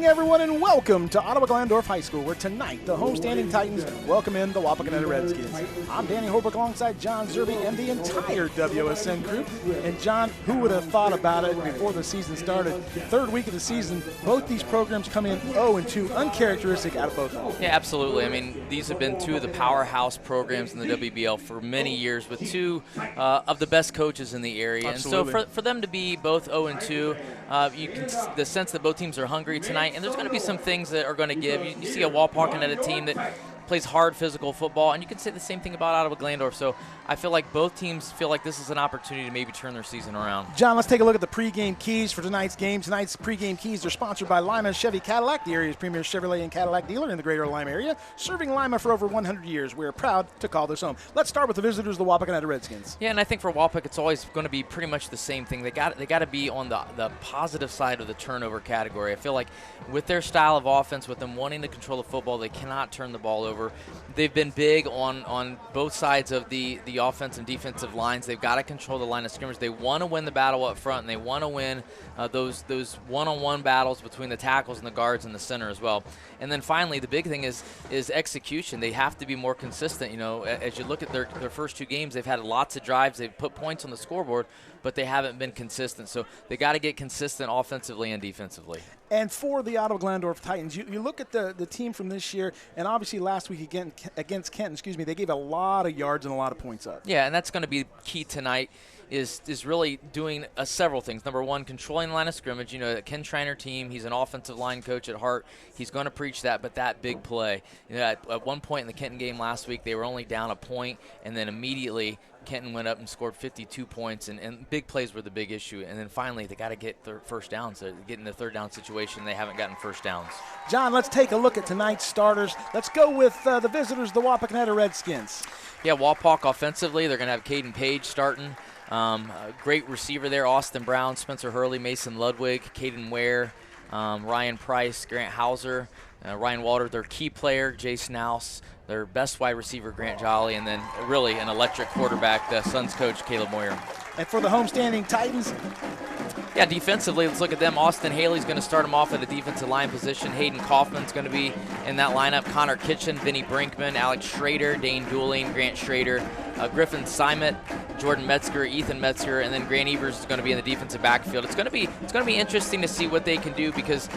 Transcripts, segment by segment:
everyone, and welcome to Ottawa-Glandorf High School, where tonight the homestanding Titans welcome in the Wapakoneta Redskins. I'm Danny Holbrook alongside John Zerby and the entire WSN crew. And John, who would have thought about it before the season started? Third week of the season, both these programs come in 0-2, uncharacteristic out of both of them. Yeah, absolutely. I mean, these have been two of the powerhouse programs in the WBL for many years, with two of the best coaches in the area. Absolutely. And so for them to be both 0-2, you can the sense that both teams are hungry tonight, and there's going to be some things that are going to give. You see a Wapakoneta team that plays hard physical football, and you can say the same thing about Ottawa-Glandorf. So I feel like both teams feel like this is an opportunity to maybe turn their season around. John, let's take a look at the pregame keys for tonight's game. Tonight's pregame keys are sponsored by Lima Chevy Cadillac, the area's premier Chevrolet and Cadillac dealer in the greater Lima area, serving Lima for over 100 years. We're proud to call this home. Let's start with the visitors, the Wapakoneta Redskins. Yeah, and I think for Wapak, it's always going to be pretty much the same thing. They got to be on the positive side of the turnover category. I feel like with their style of offense, with them wanting to control the football, they cannot turn the ball over. They've been big on both sides of the offense and defensive lines. They've got to control the line of scrimmage. They want to win the battle up front, and they want to win those one-on-one battles between the tackles and the guards and the center as well. And then finally, the big thing is execution. They have to be more consistent. You know, as you look at their first two games, they've had lots of drives. They've put points on the scoreboard, but they haven't been consistent. So they got to get consistent offensively and defensively. And for the Ottawa-Glandorf Titans, you look at the team from this year, and obviously last week against Kenton, they gave a lot of yards and a lot of points up. Yeah, and that's going to be key tonight. Is really doing several things. Number one, controlling the line of scrimmage. You know, the Ken Schreiner team, he's an offensive line coach at heart. He's going to preach that, but that big play. You know, at one point in the Kenton game last week, they were only down a point, and then immediately Kenton went up and scored 52 points, and big plays were the big issue. And then finally, they got to get their first downs. So get in the third down situation. They haven't gotten first downs. John, let's take a look at tonight's starters. Let's go with the visitors, the Wapakoneta Redskins. Yeah, Wapak offensively, they're going to have Caden Page starting. A great receiver there, Austin Brown, Spencer Hurley, Mason Ludwig, Caden Ware, Ryan Price, Grant Hauser, Ryan Walter, their key player, Jay Schnaus, their best wide receiver, Grant Jolly, and then really an electric quarterback, the Suns coach, Caleb Moyer. And for the homestanding Titans? Yeah, defensively, let's look at them. Austin Haley's going to start them off at a defensive line position. Hayden Kaufman's going to be in that lineup. Connor Kitchen, Vinny Brinkman, Alex Schrader, Dane Dooling, Grant Schrader, Griffin Simon, Jordan Metzger, Ethan Metzger, and then Grant Evers is going to be in the defensive backfield. It's going to be interesting to see what they can do, because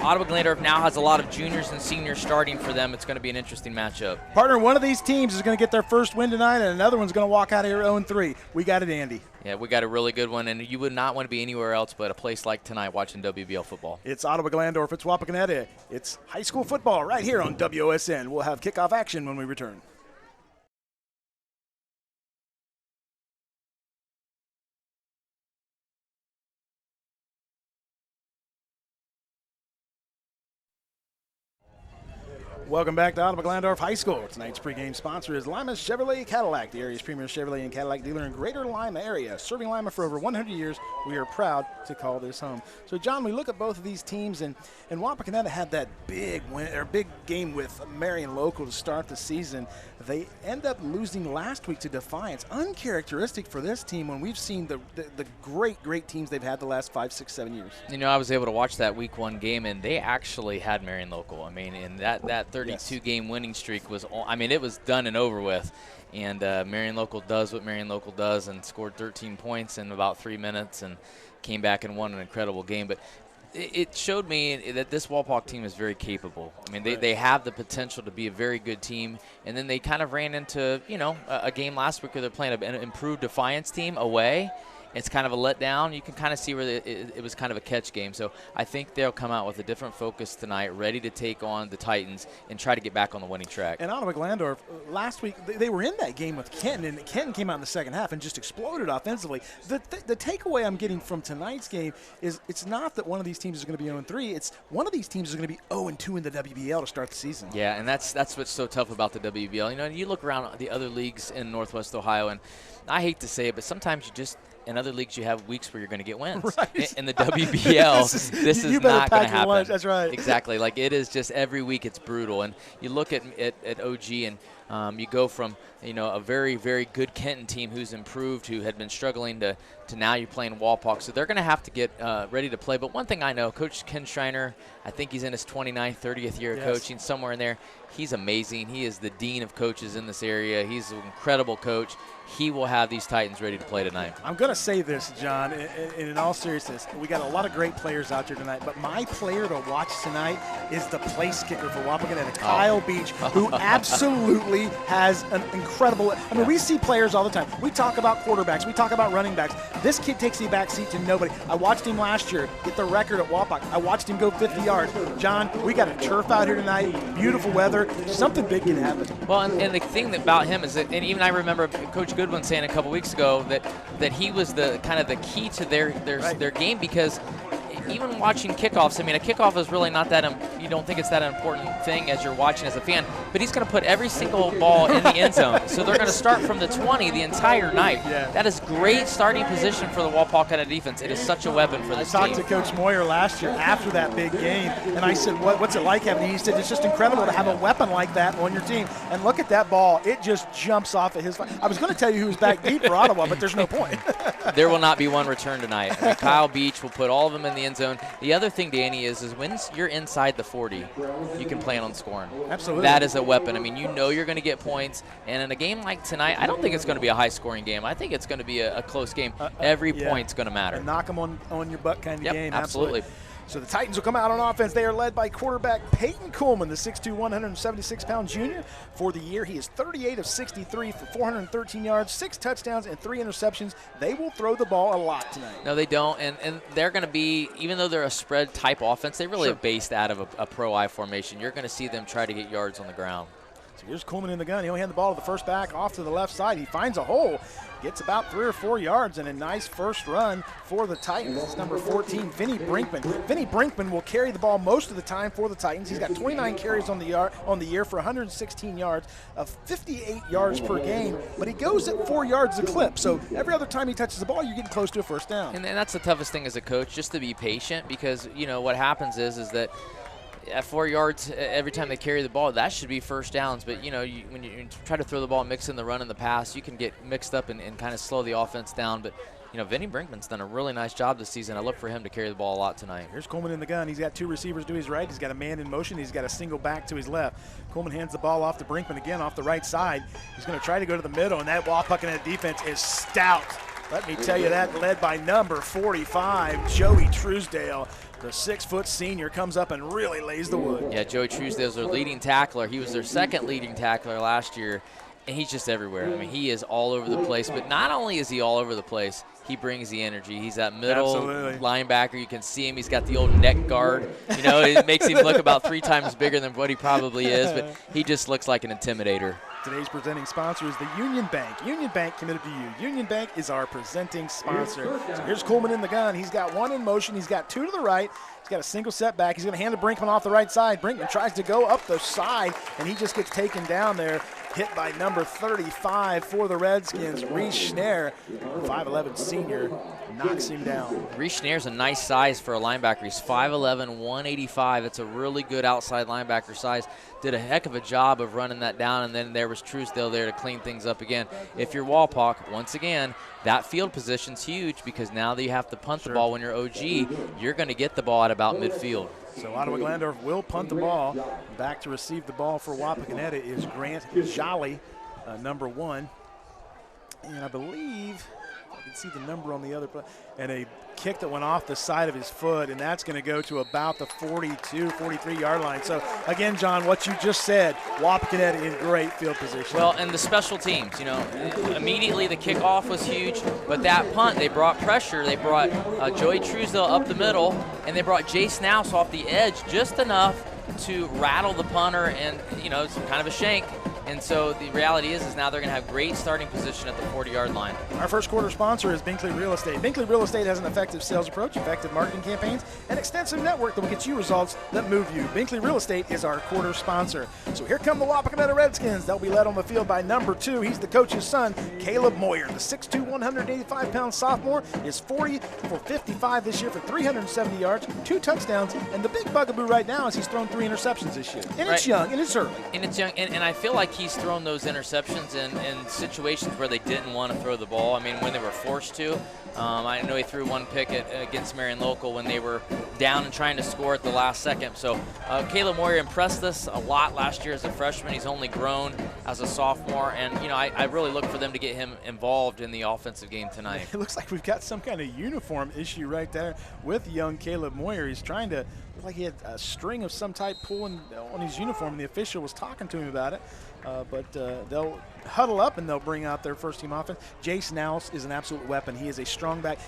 Ottawa-Glandorf now has a lot of juniors and seniors starting for them. It's going to be an interesting matchup. Partner, one of these teams is going to get their first win tonight, and another one's going to walk out of here 0-3. We got it, Andy. Yeah, we got a really good one, and you would not want to be anywhere else but a place like tonight watching WBL football. It's Ottawa-Glandorf, it's Wapakoneta, it's high school football right here on WSN. We'll have kickoff action when we return. Welcome back to Ottawa-Glandorf High School. Tonight's pregame sponsor is Lima Chevrolet Cadillac, the area's premier Chevrolet and Cadillac dealer in greater Lima area. Serving Lima for over 100 years, we are proud to call this home. So, John, we look at both of these teams, and Wapakoneta had that big game with Marion Local to start the season. They end up losing last week to Defiance. Uncharacteristic for this team when we've seen the great teams they've had the last 5, 6, 7 years. You know, I was able to watch that week one game, and they actually had Marion Local. I mean, and that 32-game winning streak was, it was done and over with. And Marion Local does what Marion Local does, and scored 13 points in about 3 minutes and came back and won an incredible game. But it showed me that this Wapak team is very capable. I mean, they have the potential to be a very good team. And then they kind of ran into, a game last week where they're playing an improved Defiance team away. It's kind of a letdown. You can kind of see where it was kind of a catch game. So I think they'll come out with a different focus tonight, ready to take on the Titans and try to get back on the winning track. And Ottawa-Glandorf, last week, they were in that game with Kenton, and Kenton came out in the second half and just exploded offensively. The takeaway I'm getting from tonight's game is it's not that one of these teams is going to be 0-3. It's one of these teams is going to be 0-2 in the WBL to start the season. Yeah, and that's what's so tough about the WBL. You look around the other leagues in Northwest Ohio, and I hate to say it, but sometimes you just – in other leagues, you have weeks where you're going to get wins. Right. In the WBL, this is not going to happen. Lunch. That's right. Exactly. Like, it is just every week it's brutal. And you look at OG, and You go from a very, very good Kenton team who's improved, who had been struggling, to now you're playing Walpock. So they're going to have to get ready to play. But one thing I know, Coach Ken Schreiner, I think he's in his 29th, 30th year of coaching, somewhere in there. He's amazing. He is the dean of coaches in this area. He's an incredible coach. He will have these Titans ready to play tonight. I'm going to say this, John, in all seriousness. We got a lot of great players out there tonight, but my player to watch tonight is the place kicker for Wapakoneta, Kyle Beach, who absolutely has an incredible – I mean, we see players all the time. We talk about quarterbacks. We talk about running backs. This kid takes the back seat to nobody. I watched him last year get the record at Wapak. I watched him go 50 yards. John, we got a turf out here tonight, beautiful weather. Something big can happen. Well, and the thing about him is that, and even I remember Coach Goodwin saying a couple weeks ago that he was the kind of the key to their game, because even watching kickoffs, I mean, a kickoff is really not that you don't think it's that important thing as you're watching as a fan, but he's going to put every single ball in the end zone. So they're going to start from the 20 the entire night. Yeah. That is great starting position for the Wapakoneta defense. It is such a weapon for this team. I talked to Coach Moyer last year after that big game, and I said, what's it like having? He said, it's just incredible to have a weapon like that on your team. And look at that ball. It just jumps off at his. I was going to tell you who was back deep for Ottawa, but there's no point. There will not be one return tonight. I mean, Kyle Beach will put all of them in the end zone. The other thing, Danny, is when you're inside the 40, you can plan on scoring. Absolutely. That is a weapon. I mean, you're going to get points. And in a game like tonight, I don't think it's going to be a high-scoring game. I think it's going to be a close game. Every point's going to matter. A knock them on your butt kind of game. Absolutely. So the Titans will come out on offense. They are led by quarterback Peyton Coleman, the 6'2", 176-pound junior. For the year, he is 38 of 63 for 413 yards, 6 touchdowns, and 3 interceptions. They will throw the ball a lot tonight. No, they don't. And they're going to be, even though they're a spread-type offense, they really are based out of a pro-I formation. You're going to see them try to get yards on the ground. So here's Coleman in the gun. He'll hand the ball to the first back off to the left side. He finds a hole, gets about 3 or 4 yards, and a nice first run for the Titans. It's number 14, Vinny Brinkman. Vinny Brinkman will carry the ball most of the time for the Titans. He's got 29 carries on the year for 116 yards, of 58 yards per game, but he goes at 4 yards a clip. So every other time he touches the ball, you're getting close to a first down. And that's the toughest thing as a coach, just to be patient, because what happens is that at 4 yards every time they carry the ball, that should be first downs. But, when you try to throw the ball, mix in the run and the pass, you can get mixed up and kind of slow the offense down. But, Vinny Brinkman's done a really nice job this season. I look for him to carry the ball a lot tonight. Here's Coleman in the gun. He's got 2 receivers to his right. He's got a man in motion. He's got a single back to his left. Coleman hands the ball off to Brinkman again off the right side. He's going to try to go to the middle, and that Wapakoneta defense is stout. Let me tell you that, led by number 45, Joey Truesdale. The 6-foot senior comes up and really lays the wood. Yeah, Joey Truesdale's their leading tackler. He was their second leading tackler last year, and he's just everywhere. I mean, he is all over the place. But not only is he all over the place, he brings the energy. He's that middle linebacker. You can see him. He's got the old neck guard. It makes him look about 3 times bigger than what he probably is, but he just looks like an intimidator. Today's presenting sponsor is the Union Bank. Union Bank committed to you. Union Bank is our presenting sponsor. So here's Coleman in the gun. He's got 1 in motion. He's got 2 to the right. He's got a single setback. He's going to hand to Brinkman off the right side. Brinkman tries to go up the side, and he just gets taken down there. Hit by number 35 for the Redskins, Reese Schneer, 5'11 senior, knocks him down. Reese Schneer's a nice size for a linebacker. He's 5'11", 185. It's a really good outside linebacker size. Did a heck of a job of running that down, and then there was Truesdale there to clean things up again. If you're Walpock, once again, that field position's huge, because now that you have to punt the ball when you're OG, you're going to get the ball at about midfield. So Ottawa-Glandorf will punt the ball. Back to receive the ball for Wapakoneta is Grant Jolly, number 1. And I believe I can see the number on the other play. And a kick that went off the side of his foot, and that's going to go to about the 42, 43-yard line. So, again, John, what you just said, Wapakoneta in great field position. Well, and the special teams, immediately the kickoff was huge, but that punt, they brought pressure. They brought Joey Truesdale up the middle, and they brought Jay Snouse off the edge just enough to rattle the punter, and, it's kind of a shank. And so the reality is now they're going to have great starting position at the 40-yard line. Our first quarter sponsor is Binkley Real Estate. Binkley Real Estate has an effective sales approach, effective marketing campaigns, and extensive network that will get you results that move you. Binkley Real Estate is our quarter sponsor. So here come the Wapakoneta Redskins. They'll be led on the field by number 2. He's the coach's son, Caleb Moyer. The 6'2", 185-pound sophomore is 40 for 55 this year for 370 yards, 2 touchdowns, and the big bugaboo right now is he's thrown 3 interceptions this year. And it's young, and it's early. And it's young, and I feel like he's thrown those interceptions in situations where they didn't want to throw the ball. I mean, when they were forced to. I know he threw one pick against Marion Local when they were down and trying to score at the last second. So Caleb Moyer impressed us a lot last year as a freshman. He's only grown as a sophomore, and I really look for them to get him involved in the offensive game tonight. It looks like we've got some kind of uniform issue right there with young Caleb Moyer. He's trying to look like he had a string of some type pulling on his uniform, and the official was talking to him about it. But they'll huddle up and they'll bring out their first team offense. Jace Nous is an absolute weapon. He is a strong back.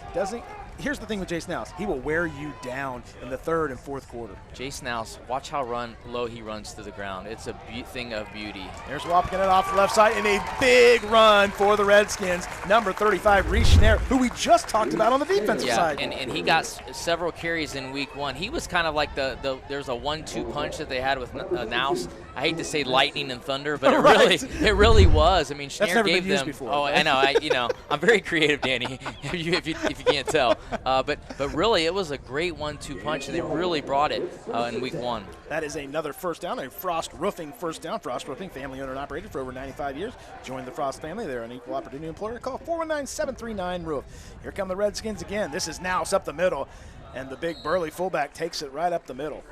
Here's the thing with Jace Nous. He will wear you down in the third and fourth quarter. Jace Nous, watch how low he runs to the ground. It's a thing of beauty. There's Wapakoneta off the left side, and a big run for the Redskins. Number 35, Reese Schneider, who we just talked about on the defensive side. And he got several carries in week 1. He was kind of like there's a 1-2 punch that they had with Nous. I hate to say lightning and thunder, but it really was. I mean, Schneider gave them. Before, oh, right? I know. I'm very creative, Danny. if you can't tell. But really, it was a great 1-2 punch, and they really brought it in week 1. That is another first down, a Frost Roofing first down. Frost Roofing, family owned and operated for over 95 years. Join the Frost family. They're an equal opportunity employer. Call 419-739-ROOF. Here come the Redskins again. This is Nous up the middle, and the big burly fullback takes it right up the middle.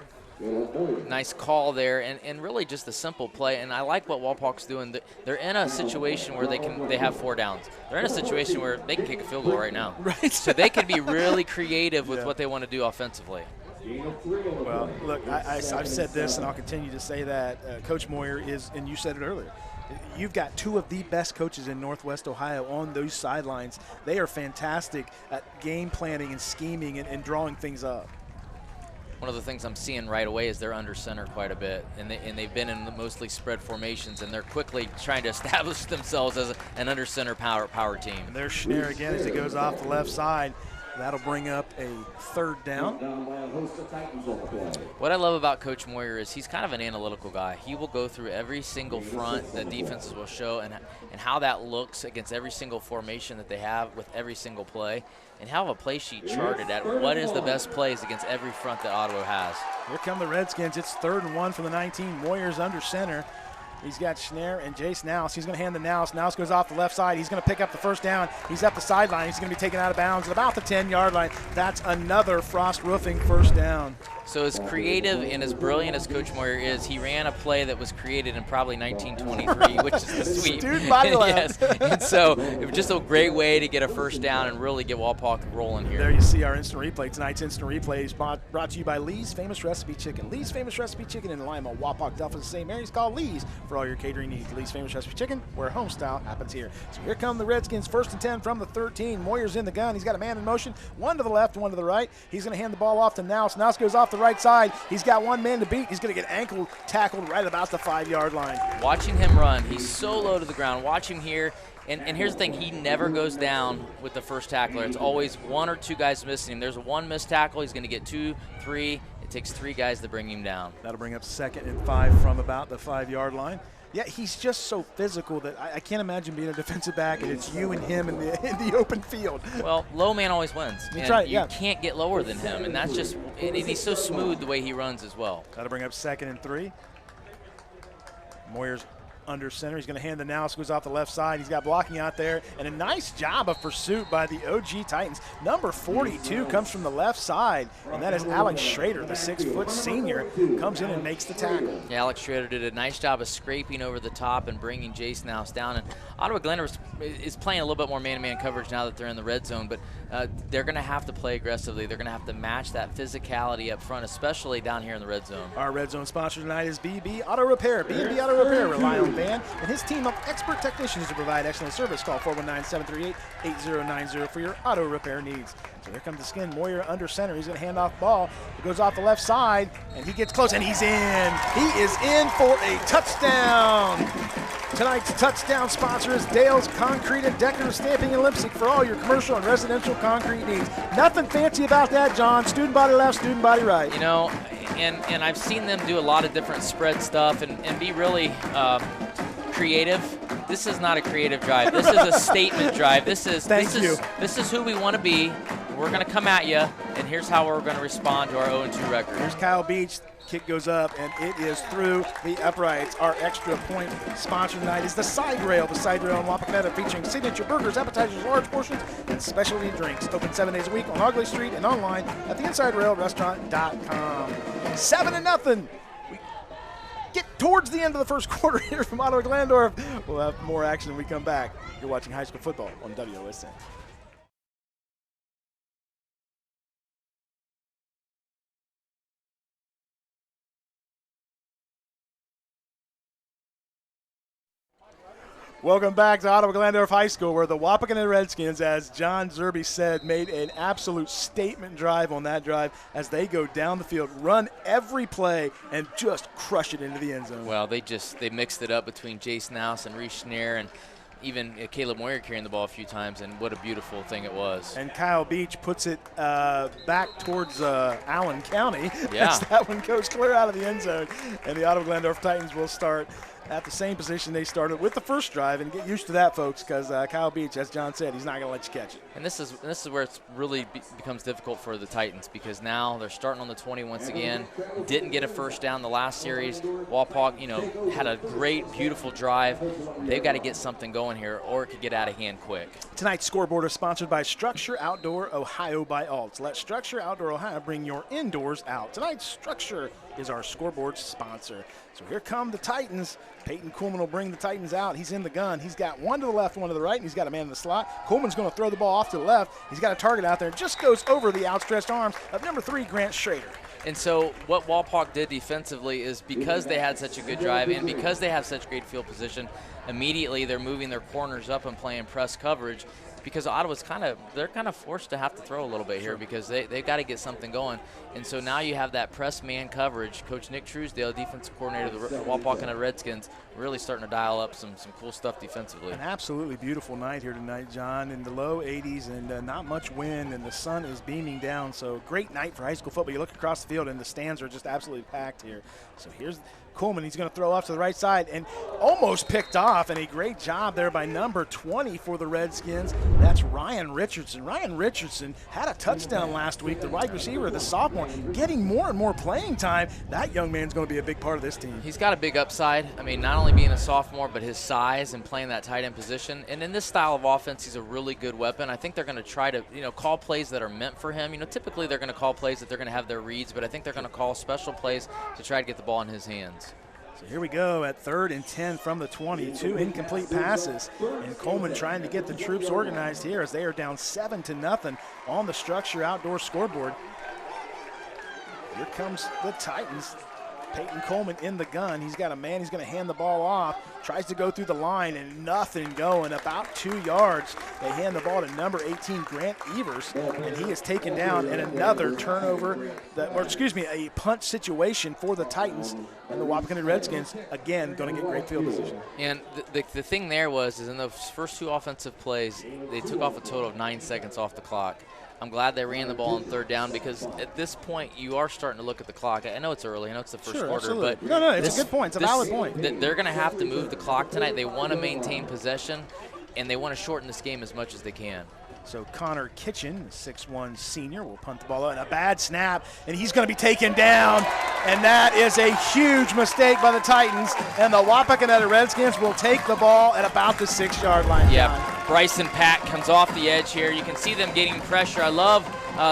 Nice call there, and really just a simple play. And I like what Walpock's doing. They're in a situation where they have 4 downs. They're in a situation where they can kick a field goal right now. Right. So they can be really creative with what they want to do offensively. Well, look, I've said this, and I'll continue to say that. Coach Moyer is, and you said it earlier, you've got 2 of the best coaches in Northwest Ohio on those sidelines. They are fantastic at game planning and scheming and drawing things up. One of the things I'm seeing right away is they're under center quite a bit, and they've been in the mostly spread formations, and they're quickly trying to establish themselves as an under center power team. And there's Schneider again as he goes off the left side. That'll bring up a third down. What I love about Coach Moyer is he's kind of an analytical guy. He will go through every single front that defenses will show and how that looks against every single formation that they have with every single play, and have a play sheet charted at what is the best plays against every front that Ottawa has. Here come the Redskins. It's 3rd and 1 from the 19. Moyer's under center. He's got Schneider and Jace Nous. He's going to hand the Nous. Nous goes off the left side. He's going to pick up the first down. He's up the sideline. He's going to be taken out of bounds at about the 10-yard line. That's another Frost Roofing first down. So as creative and as brilliant as Coach Moyer is, he ran a play that was created in probably 1923, which is the sweep. Student body yes. And so it was just a great way to get a first down and really get Walpock rolling here. There you see our instant replay. Tonight's instant replay is brought to you by Lee's Famous Recipe Chicken. Lee's Famous Recipe Chicken in Lima, Wapak, Delphos, St. Mary's. Call Lee's for all your catering needs. Lee's Famous Recipe Chicken, where home style happens here. So here come the Redskins, 1st and 10 from the 13. Moyer's in the gun. He's got a man in motion, one to the left, one to the right. He's going to hand the ball off to Nous. Nous goes off the right side. He's got one man to beat. He's going to get ankle tackled right about the 5-yard line. Watching him run, he's so low to the ground. Watch him here. And here's the thing, he never goes down with the first tackler. It's always 1 or 2 guys missing him. There's one missed tackle. He's going to get 2, 3. It takes 3 guys to bring him down. That'll bring up 2nd and 5 from about the 5-yard line. Yeah, he's just so physical that I can't imagine being a defensive back and it's you and him in the open field. Well, low man always wins. That's right, you can't get lower than him, and that's just – and he's so smooth the way he runs as well. That'll bring up 2nd and 3. Moyer's under center. He's going to hand the Nous, goes off the left side. He's got blocking out there, and a nice job of pursuit by the OG Titans. Number 42 comes from the left side, and that is Alex Schrader, the 6-foot senior, comes in and makes the tackle. Yeah, Alex Schrader did a nice job of scraping over the top and bringing Jace Nous down. And Ottawa-Glandorf is playing a little bit more man-to-man coverage now that they're in the red zone, but they're going to have to play aggressively. They're going to have to match that physicality up front, especially down here in the red zone. Our red zone sponsor tonight is BB Auto Repair. BB Auto Repair, rely on Van and his team of expert technicians to provide excellent service. Call 419-738-8090 for your auto repair needs. So here comes the skin. Moyer under center. He's going to hand off the ball. It goes off the left side, and he gets close, and he's in. He is in for a touchdown. Tonight's touchdown sponsor is Dale's Concrete and Decorative Stamping in Leipzig for all your commercial and residential concrete needs. Nothing fancy about that, John. Student body left, student body right. You know, and I've seen them do a lot of different spread stuff and be really creative. This is not a creative drive. This is a statement drive. This is who we want to be. We're going to come at you, and here's how we're going to respond to our 0-2 record. Here's Kyle Beach. Kick goes up, and it is through the uprights. Our extra point sponsor tonight is the Side Rail. The Side Rail in Wapakoneta, featuring signature burgers, appetizers, large portions, and specialty drinks. Open 7 days a week on Augley Street and online at theinsiderailrestaurant.com. 7-0. We get towards the end of the first quarter here from Ottawa-Glandorf. We'll have more action when we come back. You're watching high school football on WOSN. Welcome back to Ottawa-Glandorf High School, where the Wapakoneta Redskins, as John Zerbe said, made an absolute statement drive on that drive as they go down the field, run every play, and just crush it into the end zone. Well, they mixed it up between Jason House and Reese Schneer, and even Caleb Moyer carrying the ball a few times, and what a beautiful thing it was. And Kyle Beach puts it back towards Allen County. Yeah. As that one goes clear out of the end zone, and the Ottawa-Glandorf Titans will start at the same position they started with the first drive, and get used to that, folks, because Kyle Beach, as John said, he's not going to let you catch it. And this is where it really becomes difficult for the Titans, because now they're starting on the 20 once again. Didn't get a first down the last series. Wapak, had a great, beautiful drive. They've got to get something going here, or it could get out of hand quick. Tonight's scoreboard is sponsored by Structure Outdoor Ohio by Alts. Let Structure Outdoor Ohio bring your indoors out. Tonight's Structure is our scoreboard sponsor. So here come the Titans. Peyton Kuhlman will bring the Titans out. He's in the gun. He's got one to the left, one to the right, and he's got a man in the slot. Kuhlman's going to throw the ball off to the left. He's got a target out there. It just goes over the outstretched arms of number 3, Grant Schrader. And so what Wapak did defensively is, because they had such a good drive and because they have such great field position, immediately they're moving their corners up and playing press coverage, because Ottawa's they're kind of forced to have to throw a little bit here, because they've got to get something going. And so now you have that press man coverage. Coach Nick Truesdale, defensive coordinator of the Wapakoneta Redskins, really starting to dial up some cool stuff defensively. An absolutely beautiful night here tonight, John, in the low 80s, and not much wind, and the sun is beaming down. So great night for high school football. You look across the field, and the stands are just absolutely packed here. So here's Kuhlman. He's going to throw off to the right side and almost picked off, and a great job there by number 20 for the Redskins. That's Ryan Richardson. Ryan Richardson had a touchdown last week, the wide receiver, the sophomore, getting more and more playing time. That young man's going to be a big part of this team. He's got a big upside. I mean, not only being a sophomore, but his size and playing that tight end position. And in this style of offense, he's a really good weapon. I think they're going to try to, call plays that are meant for him. Typically they're going to call plays that they're going to have their reads, but I think they're going to call special plays to try to get the ball in his hands. So here we go at 3rd and 10 from the 20. 2 incomplete passes, and Coleman trying to get the troops organized here as they are down 7-0 on the Structure Outdoor scoreboard. Here comes the Titans. Peyton Coleman in the gun. He's got a man. He's going to hand the ball off. Tries to go through the line, and nothing going. About 2 yards. They hand the ball to number 18, Grant Evers, and he is taken down. And another turnover, a punt situation for the Titans. And the Wapakoneta Redskins, again, going to get great field position. And the thing there is in those first 2 offensive plays, they took off a total of 9 seconds off the clock. I'm glad they ran the ball on 3rd down, because at this point you are starting to look at the clock. I know it's early. I know it's the first quarter. Absolutely. But no, it's a good point. It's a valid point. They're going to have to move the clock tonight. They want to maintain possession, and they want to shorten this game as much as they can. So Connor Kitchen, the 6'1 senior, will punt the ball out. And a bad snap, and he's going to be taken down. And that is a huge mistake by the Titans. And the Wapakoneta Redskins will take the ball at about the 6-yard line. Yeah, Bryson Pack comes off the edge here. You can see them getting pressure. I love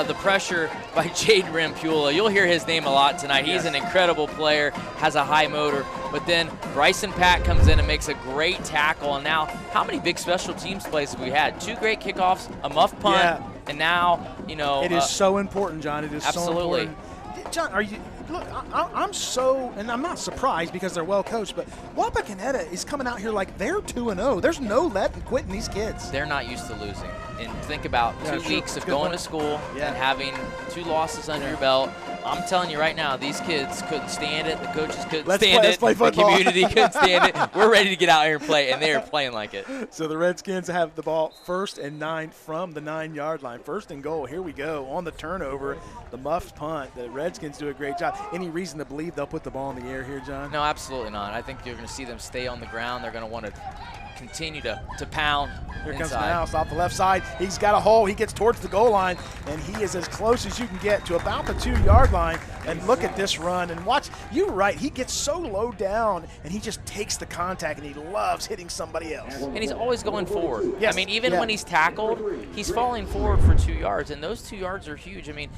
the pressure by Jade Rampula. You'll hear his name a lot tonight. He's an incredible player, has a high motor. But then Bryson Pack comes in and makes a great tackle. And now, how many big special teams plays have we had? 2 great kickoffs, a muff punt, and now, It is so important, John. It is absolutely. so important. John, I'm so, and I'm not surprised because they're well coached, but Wapakoneta is coming out here like they're 2-0. There's no letting quitting these kids. They're not used to losing. And think about 2 weeks of going to school and having 2 losses under your belt. I'm telling you right now, these kids couldn't stand it. The coaches couldn't stand it. Let's play the football. community couldn't stand it. We're ready to get out here and play, and they are playing like it. So the Redskins have the ball 1st and 9 from the 9-yard line. 1st and goal. Here we go on the turnover. The muffed punt. The Redskins do a great job. Any reason to believe they'll put the ball in the air here, John? No, absolutely not. I think you're going to see them stay on the ground. They're going to want to continue to pound Here inside. comes Mouse off the left side. He's got a hole. He gets towards the goal line, and he is as close as you can get to about the 2-yard line. And look at this run. And watch, you're right, he gets so low down, and he just takes the contact, and he loves hitting somebody else. And he's always going forward. Yes. I mean, even when he's tackled, he's falling forward for 2 yards, and those 2 yards are huge. I mean,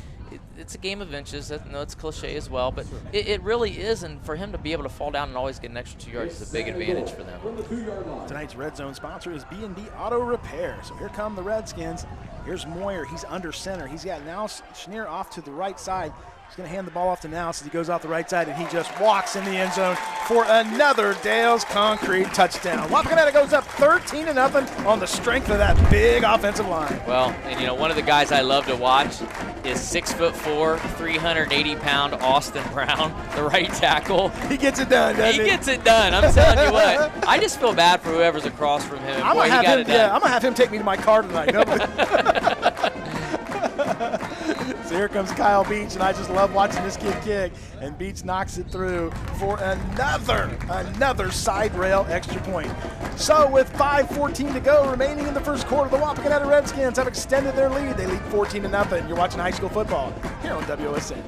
it's a game of inches. I know it's cliche as well, but it really is. And for him to be able to fall down and always get an extra 2 yards is a big advantage for them. Tonight's Red Zone sponsor is B&B Auto Repair. So here come the Redskins. Here's Moyer. He's under center. He's got now Schneer off to the right side. He's going to hand the ball off to Nouse as he goes off the right side, and he just walks in the end zone for another Dale's Concrete touchdown. Wapakoneta goes up 13-0 on the strength of that big offensive line. Well, and you know, one of the guys I love to watch is 6'4", 380-pound Austin Brown, the right tackle. He gets it done, doesn't he? He gets it done. I'm telling you what. I just feel bad for whoever's across from him. I'm going to have him take me to my car tonight. So here comes Kyle Beach, and I just love watching this kid kick. And Beach knocks it through for another side rail extra point. So with 5:14 to go remaining in the first quarter, the Wapakoneta Redskins have extended their lead. They lead 14-0. You're watching high school football here on WOSN.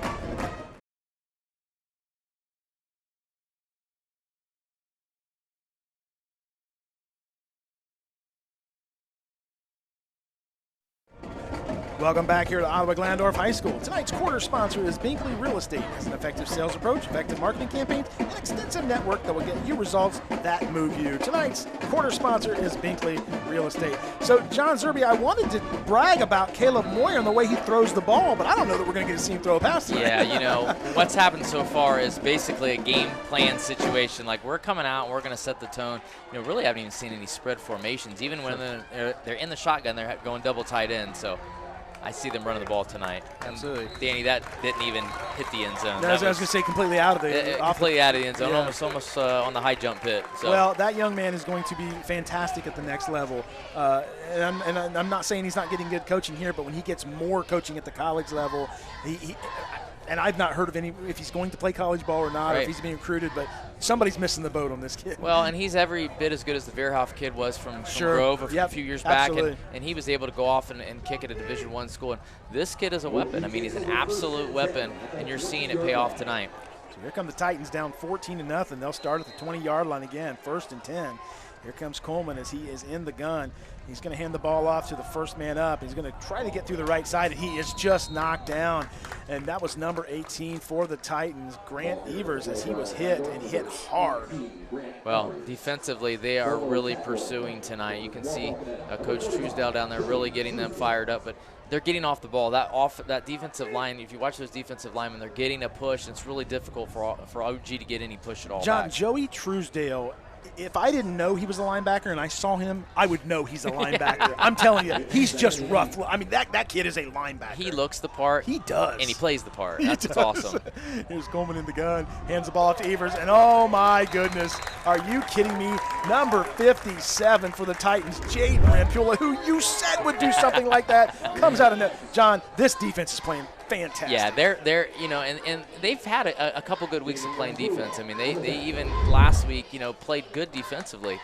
Welcome back here to Ottawa-Glandorf High School. Tonight's quarter sponsor is Binkley Real Estate. Has an effective sales approach, effective marketing campaigns, and extensive network that will get you results that move you. Tonight's quarter sponsor is Binkley Real Estate. So, John Zerby, I wanted to brag about Caleb Moyer and the way he throws the ball, but I don't know that we're going to get to see him throw a pass tonight. Yeah, you know, what's happened so far is basically a game plan situation. Like, we're coming out and we're going to set the tone. You know, really haven't even seen any spread formations. Even when they're in the shotgun, they're going double tight end. So I see them running the ball tonight. And absolutely. Danny, that didn't even hit the end zone. No, I was going to say completely out of the completely out of the end zone, yeah. almost on the high jump pit. So. Well, that young man is going to be fantastic at the next level. And I'm not saying he's not getting good coaching here, but when he gets more coaching at the college level, and I've not heard of if he's going to play college ball or not, right. or if he's being recruited, but somebody's missing the boat on this kid. Well, and he's every bit as good as the Veerhoff kid was from Grove a few years back, and he was able to go off and kick at a Division I school. And this kid is a weapon. I mean, he's an absolute weapon, and you're seeing it pay off tonight. So here come the Titans down 14-0. They'll start at the 20-yard line again, 1st and 10. Here comes Coleman as he is in the gun. He's going to hand the ball off to the first man up. He's going to try to get through the right side, and he is just knocked down. And that was number 18 for the Titans, Grant Evers, as he was hit and hit hard. Well, defensively, they are really pursuing tonight. You can see Coach Truesdale down there really getting them fired up, but they're getting off the ball. That defensive line, if you watch those defensive linemen, they're getting a push. It's really difficult for OG to get any push at all. John, back. Joey Truesdale, if I didn't know he was a linebacker and I saw him, I would know he's a linebacker. I'm telling you, he's just rough. I mean, that kid is a linebacker. He looks the part. He does. And he plays the part. That's what's awesome. Here's Coleman in the gun, hands the ball off to Evers, and oh my goodness, are you kidding me? Number 57 for the Titans, Jaden Rampula, who you said would do something like that, comes out of net. John, this defense is playing fantastic. Yeah, they're you know, and they've had a couple good weeks of playing defense. I mean, they even last week, you know, played good defensively.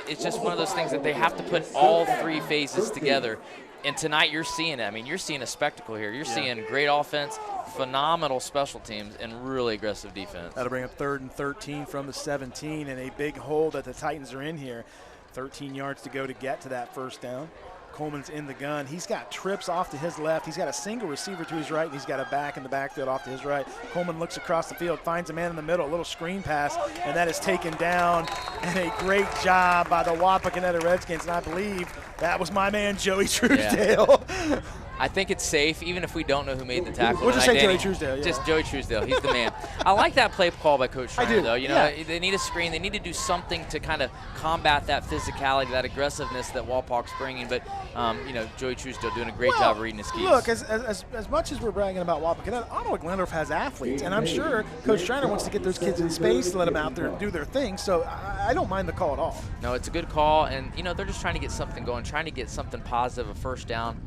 It's just one of those things that they have to put all three phases together. And tonight you're seeing it. I mean, you're seeing a spectacle here. You're seeing great offense, phenomenal special teams, and really aggressive defense. That'll bring up 3rd and 13 from the 17, and a big hole that the Titans are in here. 13 yards to go to get to that first down. Coleman's in the gun. He's got trips off to his left. He's got a single receiver to his right, and he's got a back in the backfield off to his right. Coleman looks across the field, finds a man in the middle, a little screen pass, and that is taken down. And a great job by the Wapakoneta Redskins, and I believe that was my man Joey Truesdale. Yeah. I think it's safe, even if we don't know who made the tackle. We'll just say Joey Truesdale. Yeah. Just Joey Truesdale. He's the man. I like that play call by Coach Schreiner, though. You know, yeah. They need a screen. They need to do something to kind of combat that physicality, that aggressiveness that Wapak's bringing. But, you know, Joey Truesdale doing a great job of reading his keys. Look, as much as we're bragging about Wapakoneta, Ottawa-Glandorf has athletes, and I'm sure Coach Schreiner wants to get those kids in space, let them out there and do their thing. So I don't mind the call at all. No, it's a good call, and, you know, they're just trying to get something going, trying to get something positive, a first down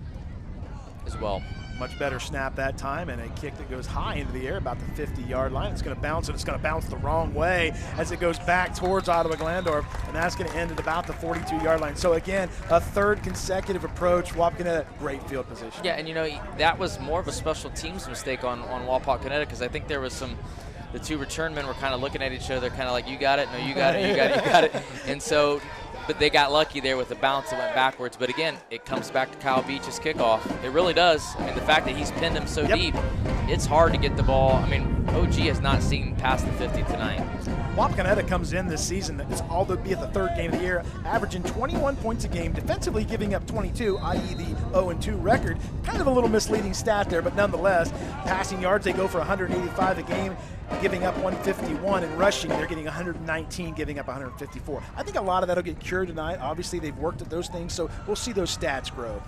as well. Much better snap that time, and a kick that goes high into the air about the 50-yard line. It's going to bounce, and it's going to bounce the wrong way as it goes back towards Ottawa-Glandorf, and that's going to end at about the 42-yard line. So again, a third consecutive approach. Wapakoneta, great field position. Yeah, and you know, that was more of a special teams mistake on Wapakoneta, because I think there was the two return men were kind of looking at each other, kind of like, you got it, no, you got it, you got it, you got it. And so, but they got lucky there with the bounce that went backwards. But again, it comes back to Kyle Beach's kickoff. It really does. I mean, the fact that he's pinned him so deep, it's hard to get the ball. I mean, OG has not seen past the 50 tonight. Wapakoneta comes in this season, it's all to be at the third game of the year, averaging 21 points a game, defensively giving up 22, i.e. the 0-2 record. Kind of a little misleading stat there, but nonetheless, passing yards, they go for 185 a game, giving up 151, and rushing, they're getting 119, giving up 154. I think a lot of that will get cured tonight. Obviously, they've worked at those things, so we'll see those stats grow.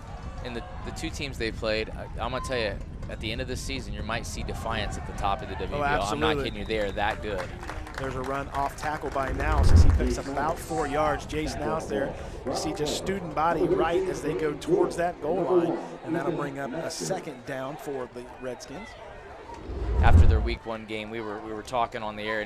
And the two teams they played, I'm going to tell you, at the end of this season, you might see Defiance at the top of the WBO. Oh, I'm not kidding you, they are that good. There's a run off tackle by Nouse as he picks up about 4 yards. Jace Nouse there. You see just student body right as they go towards that goal line, and that'll bring up a second down for the Redskins. After their week 1 game, we were talking on the air,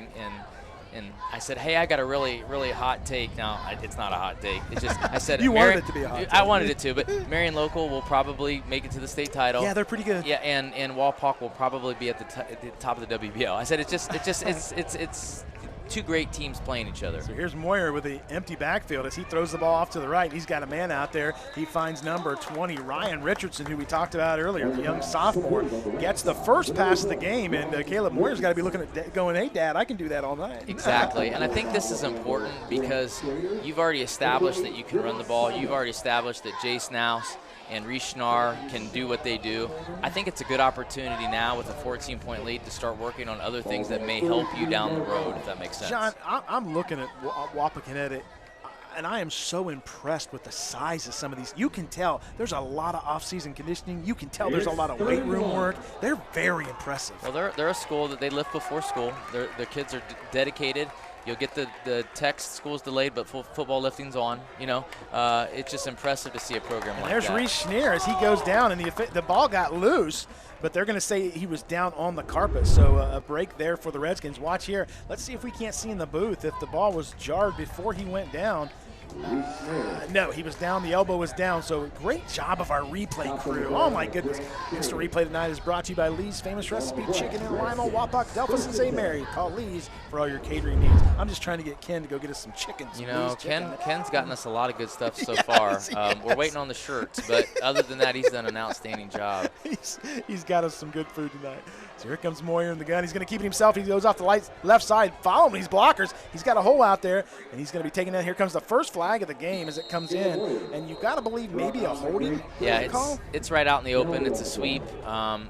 and I said, hey, I got a really, really hot take. Now, it's not a hot take. It's just, I said, you wanted it to be a hot take. I wanted it to, but Marion Local will probably make it to the state title. Yeah, they're pretty good. Yeah, and Wapak will probably be at the top of the WBO. I said, it's two great teams playing each other. So here's Moyer with the empty backfield as he throws the ball off to the right. He's got a man out there. He finds number 20, Ryan Richardson, who we talked about earlier, the young sophomore, gets the first pass of the game, and Caleb Moyer's got to be looking at going, hey, Dad, I can do that all night. Exactly, and I think this is important because you've already established that you can run the ball. You've already established that Jace Nouse and Richnar can do what they do. I think it's a good opportunity now with a 14-point lead to start working on other things that may help you down the road, if that makes sense. John, I'm looking at Wapakoneta, and I am so impressed with the size of some of these. You can tell there's a lot of off-season conditioning. You can tell there's a lot of weight room work. They're very impressive. Well, they're a school that they lift before school. Their kids are dedicated. You'll get the text, school's delayed, but football lifting's on. You know, it's just impressive to see a program like that. There's Reese Schneer as he goes down, and the ball got loose, but they're going to say he was down on the carpet. So a break there for the Redskins. Watch here. Let's see if we can't see in the booth if the ball was jarred before he went down. No, he was down. The elbow was down. So great job of our replay crew. Oh, my goodness. Instant Replay tonight is brought to you by Lee's Famous Recipe Chicken in Lima, Wapak, Delphus, and St. Mary. Call Lee's for all your catering needs. I'm just trying to get Ken to go get us some chicken. You know, Ken's gotten us a lot of good stuff so far. We're waiting on the shirts, but other than that, he's done an outstanding job. He's got us some good food tonight. So here comes Moyer in the gun. He's going to keep it himself. He goes off the left side. Follow him, these blockers. He's got a hole out there, and he's going to be taking that. Here comes the first flag of the game as it comes in, and you've got to believe maybe a holding call? It's right out in the open. It's a sweep, and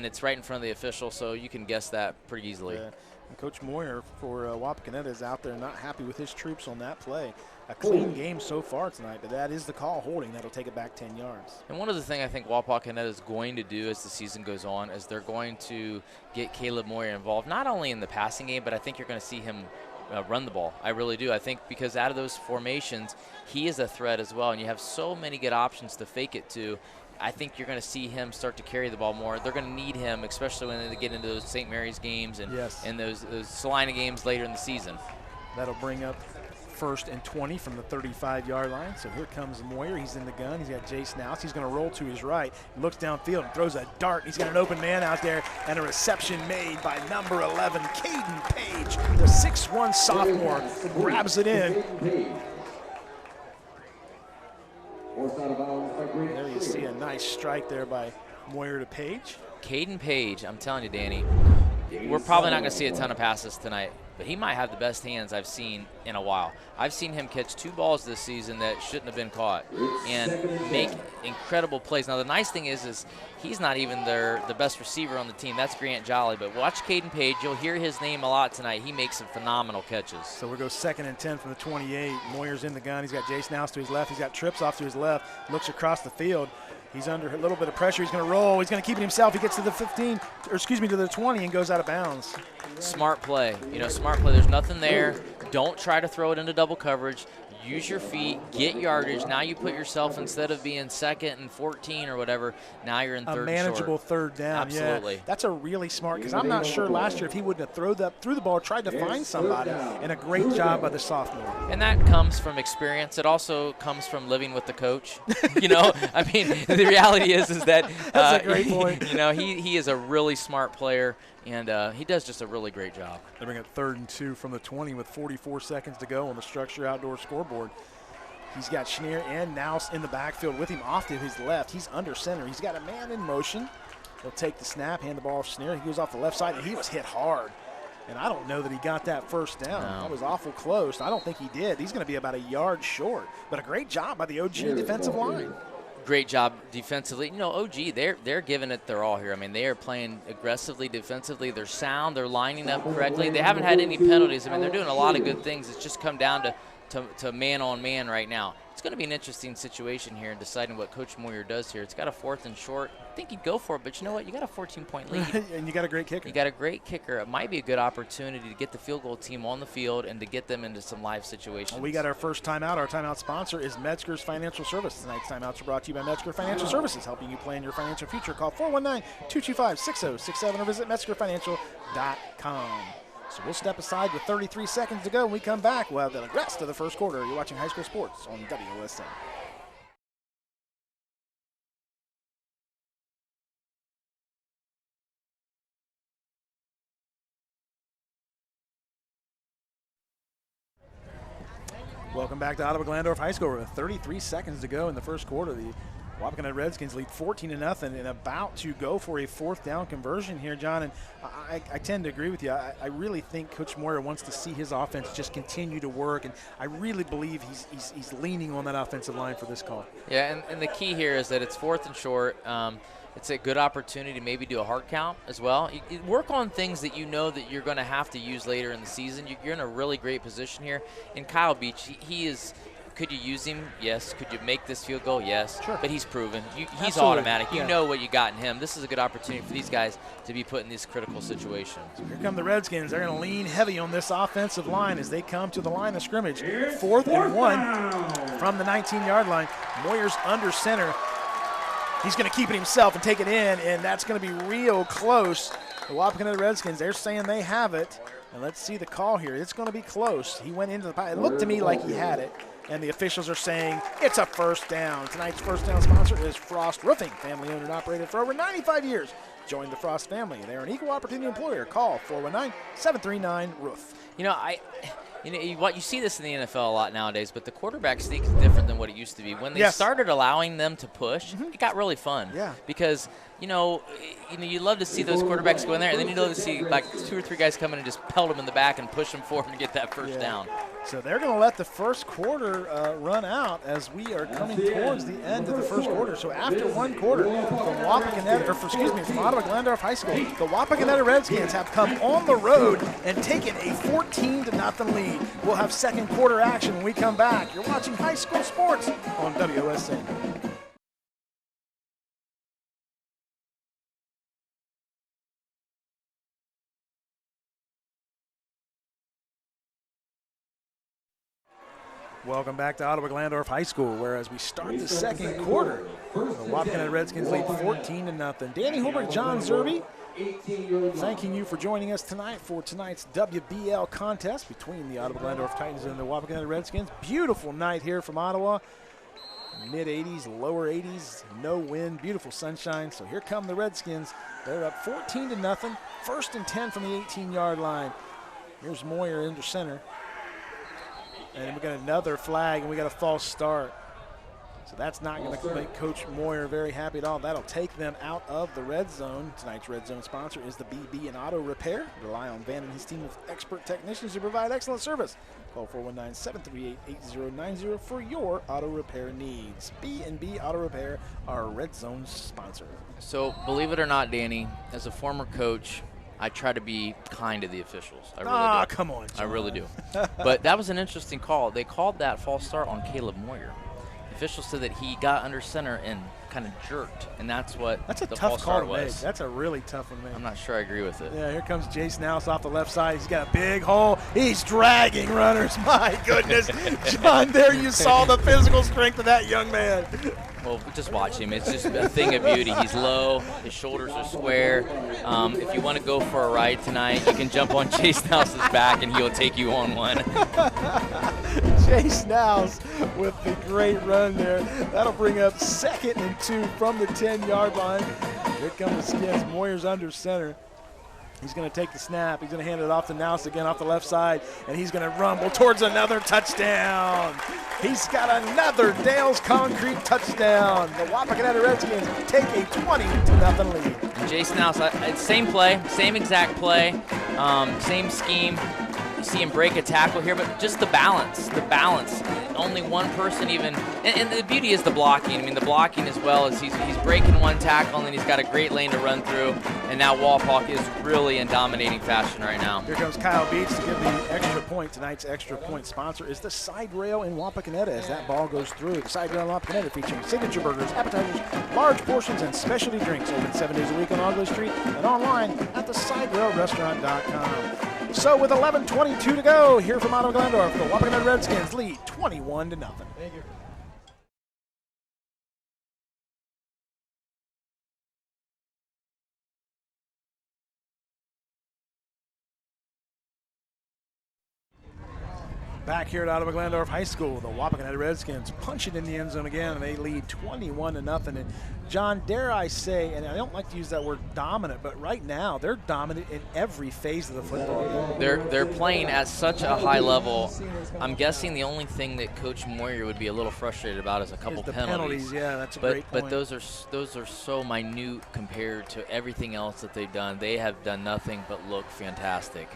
it's right in front of the official, so you can guess that pretty easily. Yeah. And Coach Moyer for Wapakoneta is out there not happy with his troops on that play. A clean game so far tonight, but that is the call holding. That'll take it back 10 yards. And one of the things I think Wapakoneta is going to do as the season goes on is they're going to get Caleb Moyer involved, not only in the passing game, but I think you're going to see him run the ball. I really do. I think because out of those formations, he is a threat as well, and you have so many good options to fake it to. I think you're going to see him start to carry the ball more. They're going to need him, especially when they get into those St. Mary's games and those Salina games later in the season. That'll bring up 1st and 20 from the 35-yard line. So here comes Moyer. He's in the gun. He's got Jace Nouse. He's going to roll to his right. He looks downfield and throws a dart. He's got an open man out there, and a reception made by number 11, Caden Page, the 6'1 sophomore, who grabs it in. There you see a nice strike there by Moyer to Page. Caden Page, I'm telling you, Danny, we're probably not going to see a ton of passes tonight. but he might have the best hands I've seen in a while. I've seen him catch 2 balls this season that shouldn't have been caught and make incredible plays. Now, the nice thing is he's not even the best receiver on the team. That's Grant Jolly. But watch Caden Page. You'll hear his name a lot tonight. He makes some phenomenal catches. So we'll go 2nd and 10 from the 28. Moyer's in the gun. He's got Jason House to his left. He's got Trips off to his left. Looks across the field. He's under a little bit of pressure. He's going to roll. He's going to keep it himself. He gets to the 15, or excuse me, to the 20 and goes out of bounds. Smart play. Smart play. There's nothing there. Don't try to throw it into double coverage. Use your feet, get yardage. Now you put yourself, instead of being 2nd and 14 or whatever, now you're in 3rd and short. A manageable 3rd down. Absolutely. Yeah, that's a really smart, because I'm not sure last year if he wouldn't have threw the ball, tried to find somebody, and a great job by the sophomore. And that comes from experience. It also comes from living with the coach. I mean, the reality is that that's a great point. He is a really smart player, and he does just a really great job. They bring it 3rd and 2 from the 20 with 44 seconds to go on the Structure Outdoor scoreboard. He's got Schneer and Nouse in the backfield with him off to his left. He's under center. He's got a man in motion. He'll take the snap, hand the ball to Schneer. He goes off the left side, and he was hit hard. And I don't know that he got that first down. No. That was awful close. I don't think he did. He's going to be about a yard short. But a great job by the OG defensive line. Great job defensively. OG, they're giving it their all here. I mean, they are playing aggressively defensively. They're sound. They're lining up correctly. They haven't had any penalties. I mean, they're doing a lot of good things. It's just come down to man-on-man right now. It's going to be an interesting situation here in deciding what Coach Moyer does here. It's got a 4th and short. I think he'd go for it, but you know what? You got a 14-point lead. And you got a great kicker. You got a great kicker. It might be a good opportunity to get the field goal team on the field and to get them into some live situations. Well, we got our first timeout. Our timeout sponsor is Metzger's Financial Service. Tonight's timeouts are brought to you by Metzger Financial Services, helping you plan your financial future. Call 419-225-6067 or visit metzgerfinancial.com. So we'll step aside with 33 seconds to go. When we come back, we'll have the rest of the first quarter. You're watching High School Sports on WOSN. Welcome back to Ottawa-Glandorf High School with 33 seconds to go in the first quarter. The Wapakoneta Redskins lead 14-0 and about to go for a 4th down conversion here, John. And I tend to agree with you. I really think Coach Moyer wants to see his offense just continue to work, and I really believe he's leaning on that offensive line for this call. Yeah, and the key here is that it's 4th and short. It's a good opportunity to maybe do a hard count as well. You work on things that you know that you're going to have to use later in the season. You're in a really great position here. And Kyle Beach, he is – could you use him? Yes. Could you make this field goal? Yes. Sure. But he's proven. He's Absolutely. automatic. Yeah. You know what you got in him. This is a good opportunity for these guys to be put in these critical situations. So here come the Redskins. They're going to lean heavy on this offensive line as they come to the line of scrimmage. 4th and 1 from the 19-yard line. Moyer's under center. He's going to keep it himself and take it in, and that's going to be real close. The Wapakoneta Redskins, they're saying they have it. And let's see the call here. It's going to be close. He went into the pile. It looked to me like he had it. And the officials are saying it's a 1st down. Tonight's 1st down sponsor is Frost Roofing, family owned and operated for over 95 years. Join the Frost family. They're an equal opportunity employer. Call 419-739-ROOF. What you see this in the NFL a lot nowadays, but the quarterback sneak is different than what it used to be. When they started allowing them to push, it got really fun. Yeah. Because you love to see those quarterbacks go in there, and then you love to see like 2 or 3 guys come in and just pelt them in the back and push them forward and get that 1st down. So they're going to let the first quarter run out as we are coming towards the end of the first quarter. So after 1 quarter, from Ottawa-Glandorf High School, the Wapakoneta Redskins have come on the road and taken a 14-0 lead. We'll have 2nd quarter action when we come back. You're watching High School Sports on WOSN. Welcome back to Ottawa-Glandorf High School, where as we start the 2nd quarter, the Wapakoneta Redskins lead 14-0. Danny Holbrook, John Zerby, thanking you for joining us tonight for tonight's WBL contest between the Ottawa-Glandorf Titans and the Wapakoneta Redskins. Beautiful night here from Ottawa. Mid-80s, lower 80s, no wind, beautiful sunshine. So here come the Redskins. They're up 14-0, 1st and 10 from the 18-yard line. Here's Moyer under center. And we got another flag, and we got a false start. So that's not going to make Coach Moyer very happy at all. That'll take them out of the red zone. Tonight's red zone sponsor is the BB and Auto Repair. Rely on Van and his team of expert technicians to provide excellent service. Call 419-738-8090 for your auto repair needs. B&B Auto Repair, our red zone sponsor. So believe it or not, Danny, as a former coach, I try to be kind to the officials. I really do. Come on, John. I really do. But that was an interesting call. They called that false start on Caleb Moyer. The official said that he got under center and kind of jerked, and that's what That's a the tough false call start to make. was. That's a really tough one to make. I'm not sure I agree with it. Yeah, here comes Jason House off the left side. He's got a big hole. He's dragging runners. My goodness. John, there you saw the physical strength of that young man. Well, just watch him. It's just a thing of beauty. He's low. His shoulders are square. If you want to go for a ride tonight, you can jump on Jason House's back, and he'll take you on one. Jason House with the great run there. That'll bring up 2nd and 2 from the 10-yard line. Here come the Skins. Moyer's under center. He's going to take the snap. He's going to hand it off to Nouse again off the left side, and he's going to rumble towards another touchdown. He's got another Dale's Concrete touchdown. The Wapakoneta Redskins take a 20-0 lead. And Jason House, same play, same exact play, same scheme. You see him break a tackle here, but just the balance. Only one person even, and the beauty is the blocking. I mean, the blocking as well as he's breaking one tackle, and then he's got a great lane to run through, and now Walpock is really in dominating fashion right now. Here comes Kyle Beach to give the extra point. Tonight's extra point sponsor is the Side Rail in Wapakoneta as that ball goes through. The Side Rail in Wapakoneta featuring signature burgers, appetizers, large portions, and specialty drinks. Open 7 days a week on Augley Street and online at thesideRailRestaurant.com. So with 11:22 to go, here from Ottawa-Glandorf, the Wapakoneta Redskins lead 21-0. Thank you. Back here at Ottawa-Glandorf High School, the Wapakoneta Redskins punch it in the end zone again, and they lead 21-0. And John, dare I say, and I don't like to use that word dominant, but right now they're dominant in every phase of the football game. They're playing at such a high level. I'm guessing the only thing that Coach Moyer would be a little frustrated about is a couple penalties. Yeah, that's a great point. But those are so minute compared to everything else that they've done. They have done nothing but look fantastic.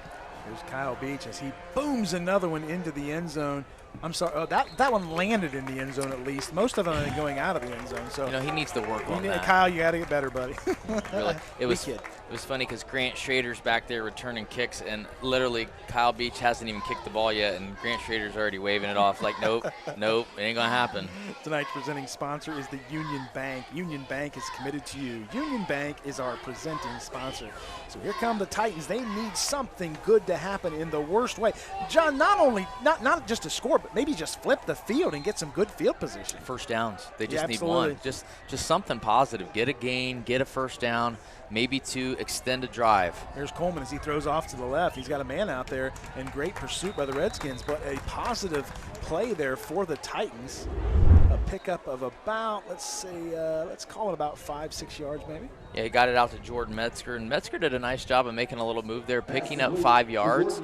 Here's Kyle Beach as he booms another one into the end zone. I'm sorry, that one landed in the end zone at least. Most of them are going out of the end zone. So he needs to work on that. Kyle, you got to get better, buddy. Really, it was funny because Grant Schrader's back there returning kicks, and literally Kyle Beach hasn't even kicked the ball yet, and Grant Schrader's already waving it off like, nope, it ain't gonna happen. Tonight's presenting sponsor is the Union Bank. Union Bank is committed to you. Union Bank is our presenting sponsor. So here come the Titans. They need something good to happen in the worst way. John, not just to score, but maybe just flip the field and get some good field position. First downs. They just need one. Just something positive. Get a gain, get a first down, maybe two, extend a drive. Here's Coleman as he throws off to the left. He's got a man out there in great pursuit by the Redskins, but a positive play there for the Titans. A pickup of about, let's call it about 5-6 yards maybe. Yeah, he got it out to Jordan Metzger, and Metzger did a nice job of making a little move there, picking up 5 yards.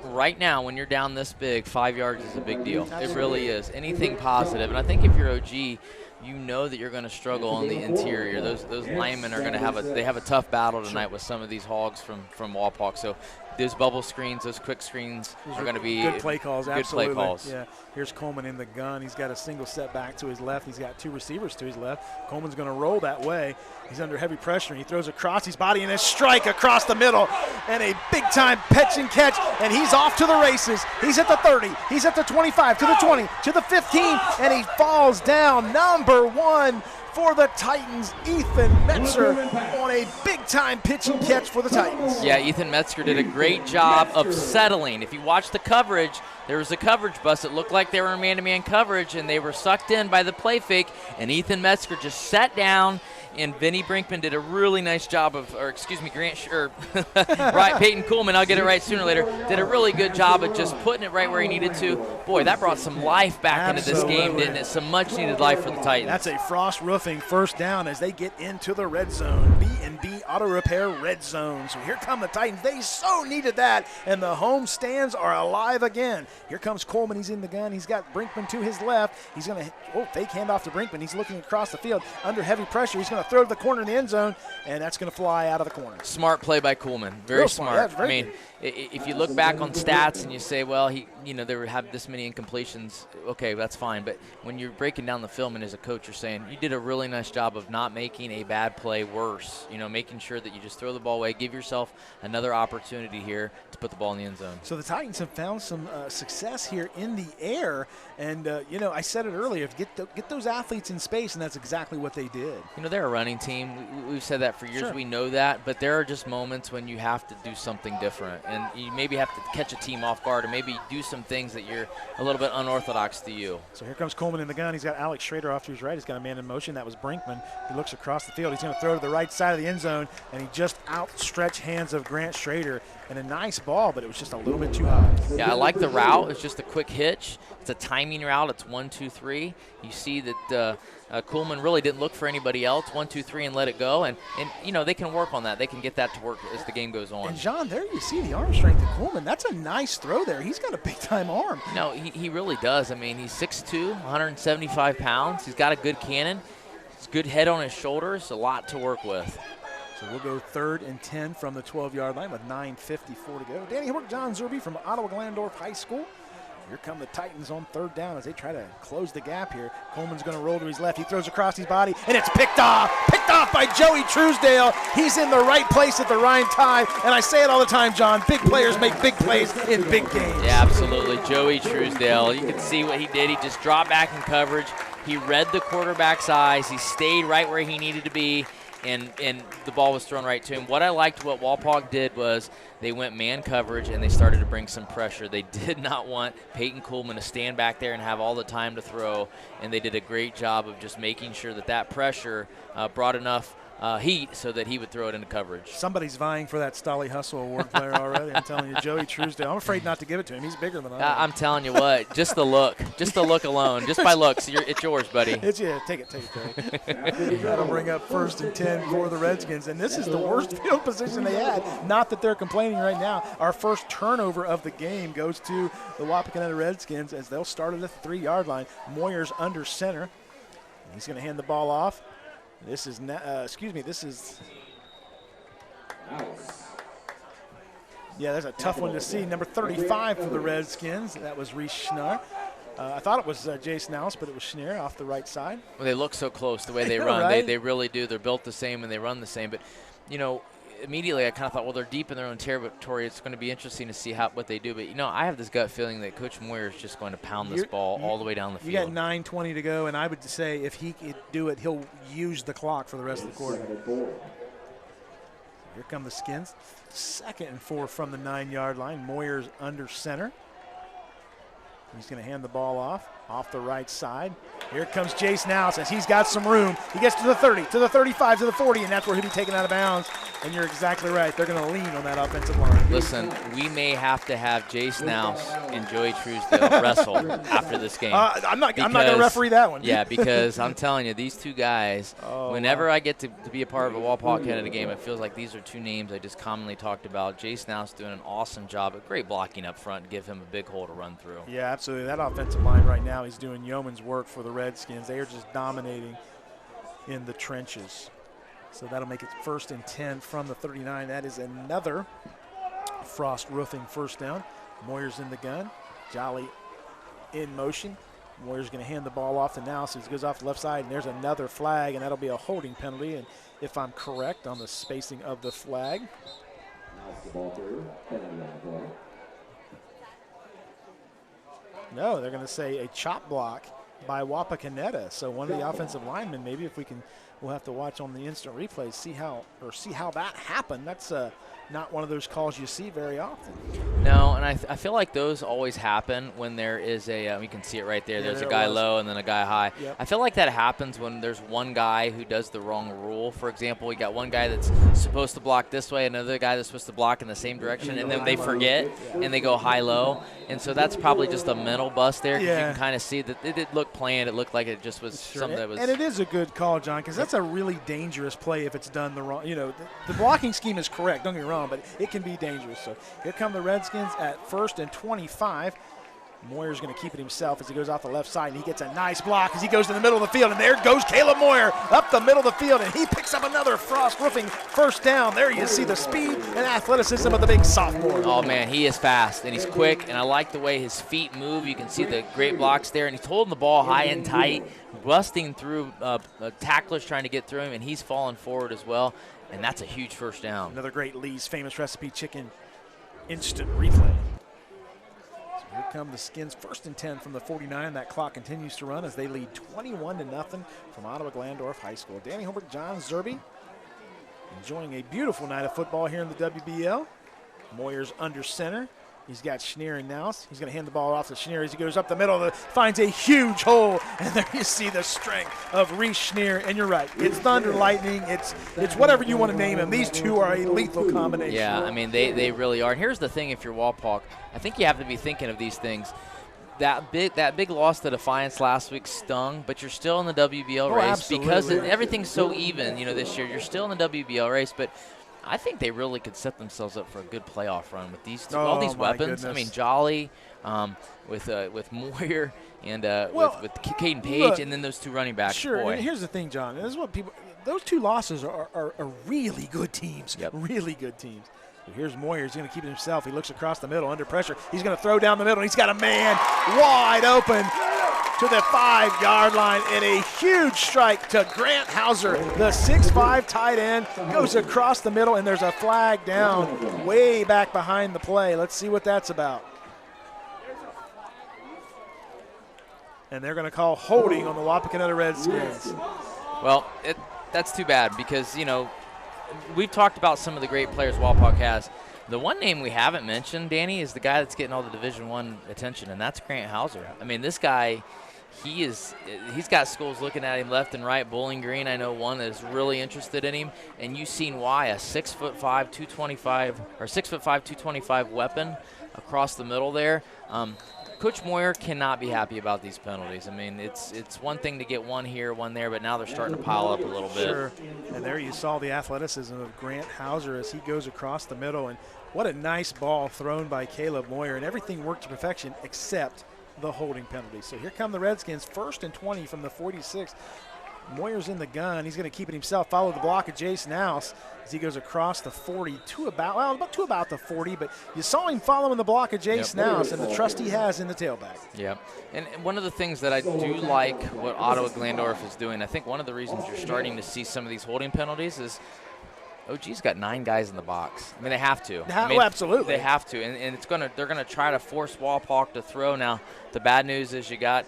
Right now, when you're down this big, 5 yards is a big deal. It really is. Anything positive, and I think if you're OG, you know that you're going to struggle on the interior. Those linemen are going to have a tough battle tonight with some of these hogs from Walpock. So those bubble screens, those quick screens are going to be good play calls. Good absolutely. Play calls. Yeah. Here's Coleman in the gun. He's got a single step back to his left. He's got 2 receivers to his left. Coleman's going to roll that way. He's under heavy pressure. He throws across his body and a strike across the middle and a big-time pitch and catch, and he's off to the races. He's at the 30. He's at the 25, to the 20, to the 15, and he falls down. Number 1 for the Titans, Ethan Metzger, on a big-time pitch and catch for the Titans. Yeah, Ethan Metzger did a great job of settling. If you watch the coverage, there was a coverage bust. It looked like they were in man-to-man coverage, and they were sucked in by the play fake, and Ethan Metzger just sat down. And Vinny Brinkman did a really nice job of, or excuse me, right, Peyton Kuhlman, I'll get it right sooner or later, did a really good job of just putting it right where he needed to. Boy, that brought some life back into this game, didn't it? Some much needed life for the Titans. That's a Frost Roofing first down as they get into the red zone. B&B Auto Repair red zone. So here come the Titans. They so needed that, and the home stands are alive again. Here comes Coleman. He's in the gun. He's got Brinkman to his left. He's going to fake handoff to Brinkman. He's looking across the field under heavy pressure. He's going to throw to the corner in the end zone, and that's going to fly out of the corner. Smart play by Kuhlman. Very smart. Yeah, very good. If you look back on stats and you say, well, they have this many incompletions, okay, that's fine. But when you're breaking down the film and as a coach, you're saying you did a really nice job of not making a bad play worse. Making sure that you just throw the ball away, give yourself another opportunity here to put the ball in the end zone. So the Titans have found some success here in the air, and I said it earlier, get those athletes in space, and that's exactly what they did. They're a running team. We've said that for years. Sure. We know that, but there are just moments when you have to do something different, and you maybe have to catch a team off guard, or maybe do some things that you're a little bit unorthodox to you. So here comes Coleman in the gun. He's got Alex Schrader off to his right. He's got a man in motion. That was Brinkman. He looks across the field. He's going to throw to the right side of the end zone, and he just outstretched hands of Grant Schrader. And a nice ball, but it was just a little bit too high. Yeah, I like the route. It's just a quick hitch. It's a timing route. It's 1, 2, 3. You see that Kuhlman really didn't look for anybody else. 1, 2, 3, and let it go. And they can work on that. They can get that to work as the game goes on. And John, there you see the arm strength of Kuhlman. That's a nice throw there. He's got a big-time arm. No, he really does. I mean, he's 6'2", 175 pounds. He's got a good cannon. He's good head on his shoulders. A lot to work with. So we'll go 3rd and 10 from the 12-yard line with 9:54 to go. Danny Hilbert, John Zerby from Ottawa-Glandorf High School. Here come the Titans on 3rd down as they try to close the gap here. Coleman's going to roll to his left. He throws across his body, and it's picked off by Joey Truesdale. He's in the right place at the right time, and I say it all the time, John, big players make big plays in big games. Yeah, absolutely. Joey Truesdale, you can see what he did. He just dropped back in coverage. He read the quarterback's eyes. He stayed right where he needed to be. And the ball was thrown right to him. What I liked what Wapak did was they went man coverage and they started to bring some pressure. They did not want Peyton Kuhlman to stand back there and have all the time to throw, and they did a great job of just making sure that pressure brought enough heat so that he would throw it into coverage. Somebody's vying for that Stolly Hustle Award player already. I'm telling you, Joey Truesdale. I'm afraid not to give it to him. He's bigger than I am. I'm telling you what, just the look alone, just by looks, it's yours, buddy. Take it, Terry. That'll bring up 1st and 10 for the Redskins, and this is the worst field position they had. Not that they're complaining right now. Our first turnover of the game goes to the Wapakoneta Redskins as they'll start at the 3-yard line. Moyer's under center. He's going to hand the ball off. This is that's a tough one to see. Number 35 for the Redskins. That was Reese Schnarr. I thought it was Jason Alice, but it was Schnarr off the right side. Well, they look so close the way they run. Right? They really do. They're built the same and they run the same. But, immediately I kind of thought, well, they're deep in their own territory. It's going to be interesting to see what they do. But, I have this gut feeling that Coach Moyer is just going to pound this ball all the way down the field. You got 9:20 to go, and I would say if he could do it, he'll use the clock for the rest of the quarter. Here come the Skins. 2nd and 4 from the 9-yard line. Moyer's under center. He's going to hand the ball off the right side. Here comes Jason Allison. He's got some room. He gets to the 30, to the 35, to the 40, and that's where he'll be taken out of bounds. And you're exactly right. They're going to lean on that offensive line. Listen, we may have to have Jason Allison and Joey Truesdale wrestle after this game. I'm not going to referee that one. Yeah, because I'm telling you, these two guys, whenever I get to be a part of a Wapakoneta game, it feels like these are two names I just commonly talked about. Jason Allison doing an awesome job, great blocking up front, give him a big hole to run through. Yeah, absolutely. That offensive line right now, he's doing yeoman's work for the Redskins. They are just dominating in the trenches. So that'll make it 1st and 10 from the 39. That is another Frost Roofing first down. Moyer's in the gun. Jolly in motion. Moyer's going to hand the ball off to now, so he goes off the left side, and there's another flag, and that'll be a holding penalty. And if I'm correct on the spacing of the flag. No, they're going to say a chop block by Wapakoneta. So one of the offensive linemen, maybe if we can we'll have to watch on the instant replay, see how that happened. That's not one of those calls you see very often. No, and I feel like those always happen when there is a you can see it right there. Yeah, there's a guy low and then a guy high. Yep. I feel like that happens when there's one guy who does the wrong rule. For example, we got one guy that's supposed to block this way, another guy that's supposed to block in the same direction, and then they forget and they go high-low. And so that's probably just a mental bust there. Yeah. You can kind of see that it didn't look planned. It looked like it just was something that was. And it is a good call, John, because that's a really dangerous play if it's done the wrong. You know, the blocking scheme is correct. Don't get me wrong, but it can be dangerous. So here come the Redskins at 1st and 25. Moyer's going to keep it himself as he goes off the left side, and he gets a nice block as he goes to the middle of the field, and there goes Caleb Moyer up the middle of the field, and he picks up another Frost Roofing first down. There you see the speed and athleticism of the big sophomore. Oh, man, he is fast, and he's quick, and I like the way his feet move. You can see the great blocks there, and he's holding the ball high and tight, busting through tacklers trying to get through him, and he's falling forward as well, and that's a huge first down. Another great Lee's Famous Recipe Chicken instant replay. Here come the Skins, 1st and 10 from the 49. That clock continues to run as they lead 21-0 from Ottawa-Glandorf High School. Danny Holbrook, John Zerby, enjoying a beautiful night of football here in the WBL. Moyer's under center. He's got Schneer and Naus. He's going to hand the ball off to Schneer as he goes up the middle, finds a huge hole, and there you see the strength of Reese Schneer. And you're right, it's thunder, lightning, it's whatever you want to name him. These two are a lethal combination. Yeah, I mean, they really are. And here's the thing, if you're Wapak, I think you have to be thinking of these things. That big loss to Defiance last week stung, but you're still in the WBL race absolutely. Because everything's so even, this year. You're still in the WBL race, but I think they really could set themselves up for a good playoff run with these all these weapons. Goodness. I mean, Jolly with Moyer and with Caden Page, and then those two running backs. Sure, Boy. and here's the thing, John. This is what those two losses are really good teams. Yep. Really good teams. But here's Moyer. He's going to keep it himself. He looks across the middle under pressure. He's going to throw down the middle. He's got a man wide open to the 5-yard line, and a huge strike to Grant Hauser. The 6'5" tight end goes across the middle, and there's a flag down way back behind the play. Let's see what that's about. And they're going to call holding on the Wapakoneta Redskins. Well, that's too bad because, we've talked about some of the great players Wapak has. The one name we haven't mentioned, Danny, is the guy that's getting all the Division I attention, and that's Grant Hauser. I mean, this guy, he's got schools looking at him left and right. Bowling Green, I know one that is really interested in him, and you've seen why. A 6'5", 225 or 6'5", 225 weapon across the middle there. Coach Moyer cannot be happy about these penalties. I mean, it's one thing to get one here, one there, but now they're starting to pile up a little bit. Sure, and there you saw the athleticism of Grant Hauser as he goes across the middle, and what a nice ball thrown by Caleb Moyer, and everything worked to perfection except the holding penalty. So here come the Redskins, 1st and 20 from the 46. Moyer's in the gun. He's going to keep it himself. Follow the block of Jace Naus as he goes across the 40 to about the 40. But you saw him following the block of Jace Naus and the trust he has in the tailback. Yeah, and one of the things that I do like what Ottawa-Glandorf is doing, I think one of the reasons you're starting to see some of these holding penalties is OG's got 9 guys in the box. I mean, they have to. Absolutely. They have to, and they're gonna try to force Wapak to throw. Now, the bad news is you got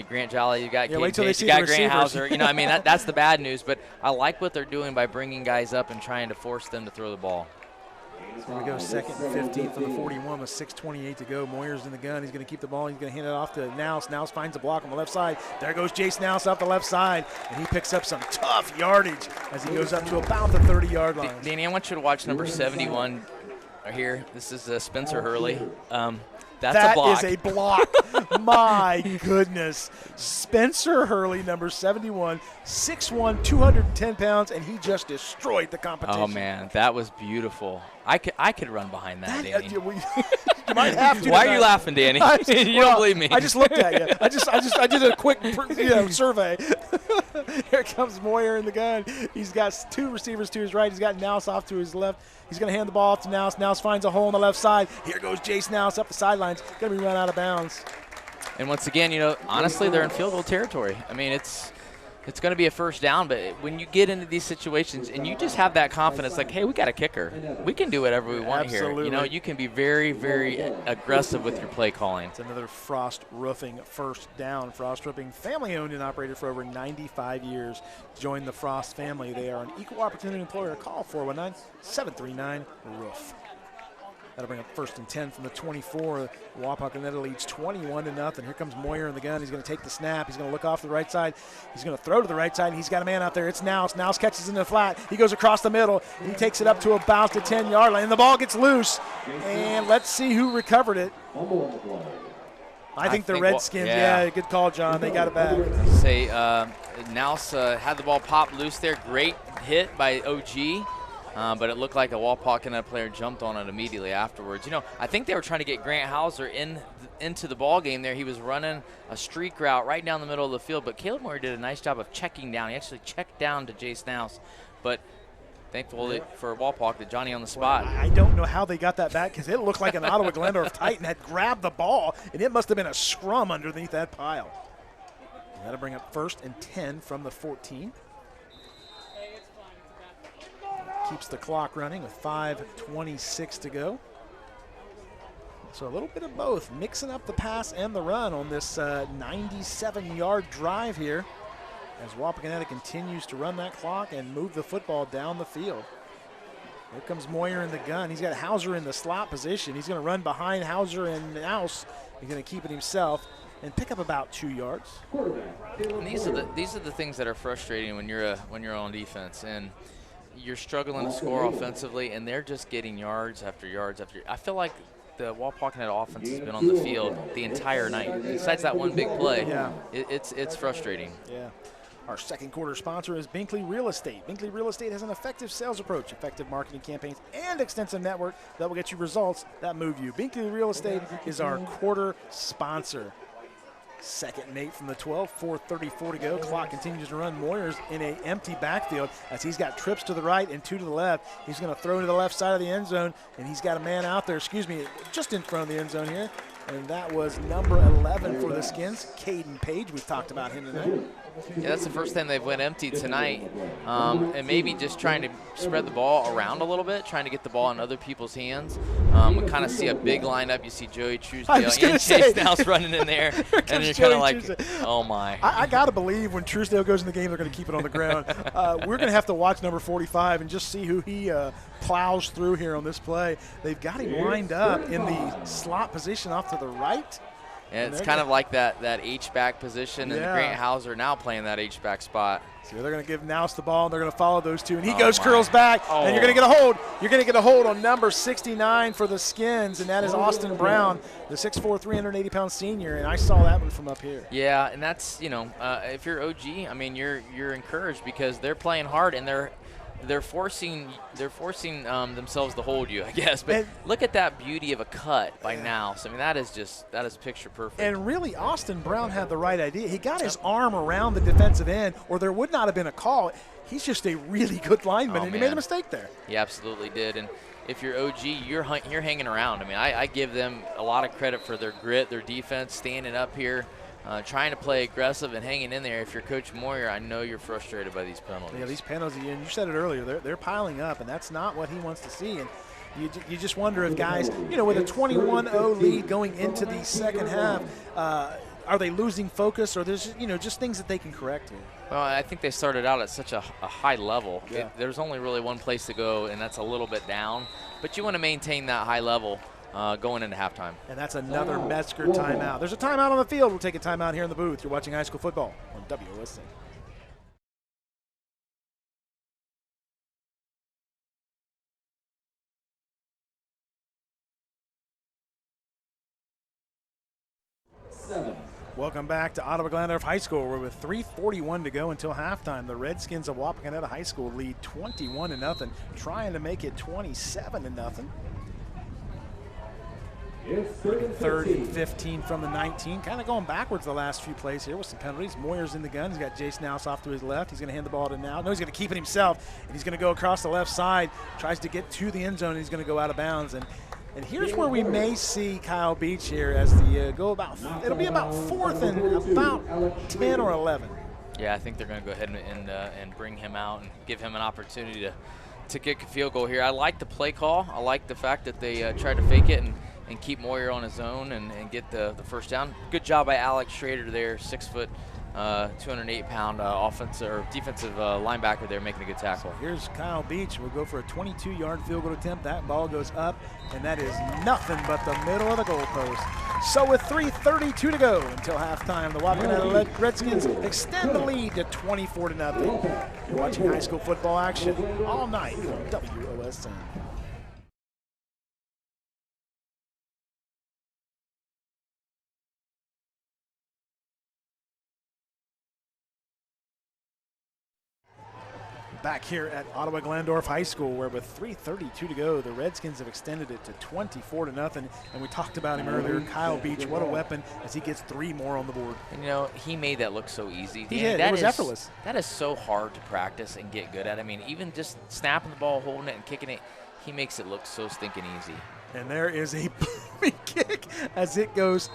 Grant Jolly, you got Caden Page, you got Grant Hauser. I mean, that's the bad news. But I like what they're doing by bringing guys up and trying to force them to throw the ball. So we go 2nd and 15 from the 41 with 6:28 to go. Moyer's in the gun. He's going to keep the ball. He's going to hand it off to Naus. Naus finds a block on the left side. There goes Jace Naus off the left side, and he picks up some tough yardage as he goes up to about the 30-yard line. Danny, I want you to watch number 71 right here. This is Spencer Hurley. That is a block. My goodness. Spencer Hurley, number 71, 6'1", 210 pounds, and he just destroyed the competition. Oh, man, that was beautiful. I could run behind that, Danny. You might have to. Why are you laughing, Danny? You don't believe me. I just looked at you. I did a quick survey. Here comes Moyer in the gun. He's got 2 receivers to his right. He's got Naus off to his left. He's going to hand the ball off to Naus. Naus finds a hole on the left side. Here goes Jace Naus up the sidelines. Going to be run out of bounds. And once again, honestly, they're in field goal territory. I mean, it's going to be a first down, but when you get into these situations and you just have that confidence, like, hey, we got a kicker. We can do whatever we want here. You know, you can be very, very aggressive with your play calling. It's another Frost Roofing first down. Frost Roofing, family owned and operated for over 95 years. Join the Frost family. They are an equal opportunity employer. Call 419-739-ROOF. That'll bring up 1st and 10 from the 24. Wapakoneta leads 21-0. Here comes Moyer in the gun. He's going to take the snap. He's going to look off to the right side. He's going to throw to the right side, and he's got a man out there. It's Nouse. Nouse catches in the flat. He goes across the middle. He takes it up to about the 10-yard line, and the ball gets loose. And let's see who recovered it. I think the Redskins. Yeah, good call, John. They got it back. Say, Nouse had the ball pop loose there. Great hit by OG. But it looked like a Wapakoneta player jumped on it immediately afterwards. You know, I think they were trying to get Grant Hauser into the ball game there. He was running a streak route right down the middle of the field, but Caleb Moore did a nice job of checking down. He actually checked down to Jace Nouse, but thankfully for Wapak, that Johnny on the spot. I don't know how they got that back because it looked like an Ottawa-Glandorf Titan had grabbed the ball, and it must have been a scrum underneath that pile. That'll bring up 1st and 10 from the 14. Keeps the clock running with 5:26 to go. So a little bit of both, mixing up the pass and the run on this 97-yard drive here as Wapakoneta continues to run that clock and move the football down the field. Here comes Moyer in the gun. He's got Hauser in the slot position. He's going to run behind Hauser and Nouse. He's going to keep it himself and pick up about 2 yards. And these are the things that are frustrating when you're on defense and you're struggling to score offensively, and they're just getting yards after yards after. I feel like the Wapakoneta offense has been on the field the entire night. Besides that one big play, it's frustrating. Yeah. Our second quarter sponsor is Binkley Real Estate. Binkley Real Estate has an effective sales approach, effective marketing campaigns, and extensive network that will get you results that move you. Binkley Real Estate is our quarter sponsor. 2nd and 8 from the 12, 4:34 to go. Clock continues to run. Moyer's in an empty backfield as he's got trips to the right and 2 to the left. He's going to throw to the left side of the end zone, and he's got a man out there, just in front of the end zone here. And that was number 11 for the Skins, Caden Page. We've talked about him tonight. Yeah, that's the first time they've went empty tonight, and maybe just trying to spread the ball around a little bit, trying to get the ball in other people's hands. We kind of see a big lineup. You see Joey Truesdale and Chase Nouse running in there, and you're kind of like, oh my. I got to believe when Truesdale goes in the game, they're going to keep it on the ground. We're going to have to watch number 45 and just see who he plows through here on this play. They've got him lined up in the slot position off to the right. Yeah, it's kind of like that H-back position, and Grant Hauser now playing that H-back spot. So they're going to give Nouse the ball, and they're going to follow those two. And he curls back, and you're going to get a hold. You're going to get a hold on number 69 for the Skins, and that is Austin Brown, the 6'4", 380-pound senior. And I saw that one from up here. Yeah, and that's, if you're OG, I mean, you're encouraged because they're playing hard, and they're forcing themselves to hold you, I guess. But look at that beauty of a cut by Nouse. I mean, that is picture perfect. And really, Austin Brown had the right idea. He got his arm around the defensive end, or there would not have been a call. He's just a really good lineman, and he made a mistake there. He absolutely did. And if you're OG, you're hanging around. I mean, I give them a lot of credit for their grit, their defense, standing up here. Trying to play aggressive and hanging in there. If you're Coach Moyer, I know you're frustrated by these penalties. Yeah, these penalties, and you said it earlier, they're piling up, and that's not what he wants to see. And you just wonder if guys, with a 21-0 lead going into the second half, are they losing focus, or there's just things that they can correct here? Well, I think they started out at such a high level. Yeah. There's only really one place to go, and that's a little bit down. But you want to maintain that high level. Going into halftime. And that's another Metzger timeout. There's a timeout on the field. We'll take a timeout here in the booth. You're watching high school football on WOSN. Welcome back to Ottawa-Glandorf High School. We're with 3:41 to go until halftime. The Redskins of Wapakoneta High School lead 21-0, trying to make it 27-0. 3rd and 15 from the 19. Kind of going backwards the last few plays here with some penalties. Moyer's in the gun. He's got Jace Nouse off to his left. He's going to hand the ball to Nouse. No, he's going to keep it himself, and he's going to go across the left side. Tries to get to the end zone, and he's going to go out of bounds. And here's where we may see Kyle Beach here as the it'll be about 4th and about 10 or 11. Yeah, I think they're going to go ahead and bring him out and give him an opportunity to kick a field goal here. I like the play call. I like the fact that they tried to fake it and keep Moyer on his own and get the first down. Good job by Alex Schrader there, 6 foot, 208-pound offensive or defensive linebacker there, making a good tackle. So here's Kyle Beach. We'll go for a 22-yard field goal attempt. That ball goes up, and that is nothing but the middle of the goalpost. So with 3:32 to go until halftime, the Wapakoneta Redskins extend the lead to 24-0. You're watching high school football action all night on WOSN. Back here at Ottawa-Glandorf High School, where with 3:32 to go, the Redskins have extended it to 24-0. And we talked about him earlier, Kyle Beach. What a weapon as he gets 3 more on the board. And, you know, he made that look so easy. He did. It was effortless. That is so hard to practice and get good at. I mean, even just snapping the ball, holding it, and kicking it, he makes it look so stinking easy. And there is a booming kick as it goes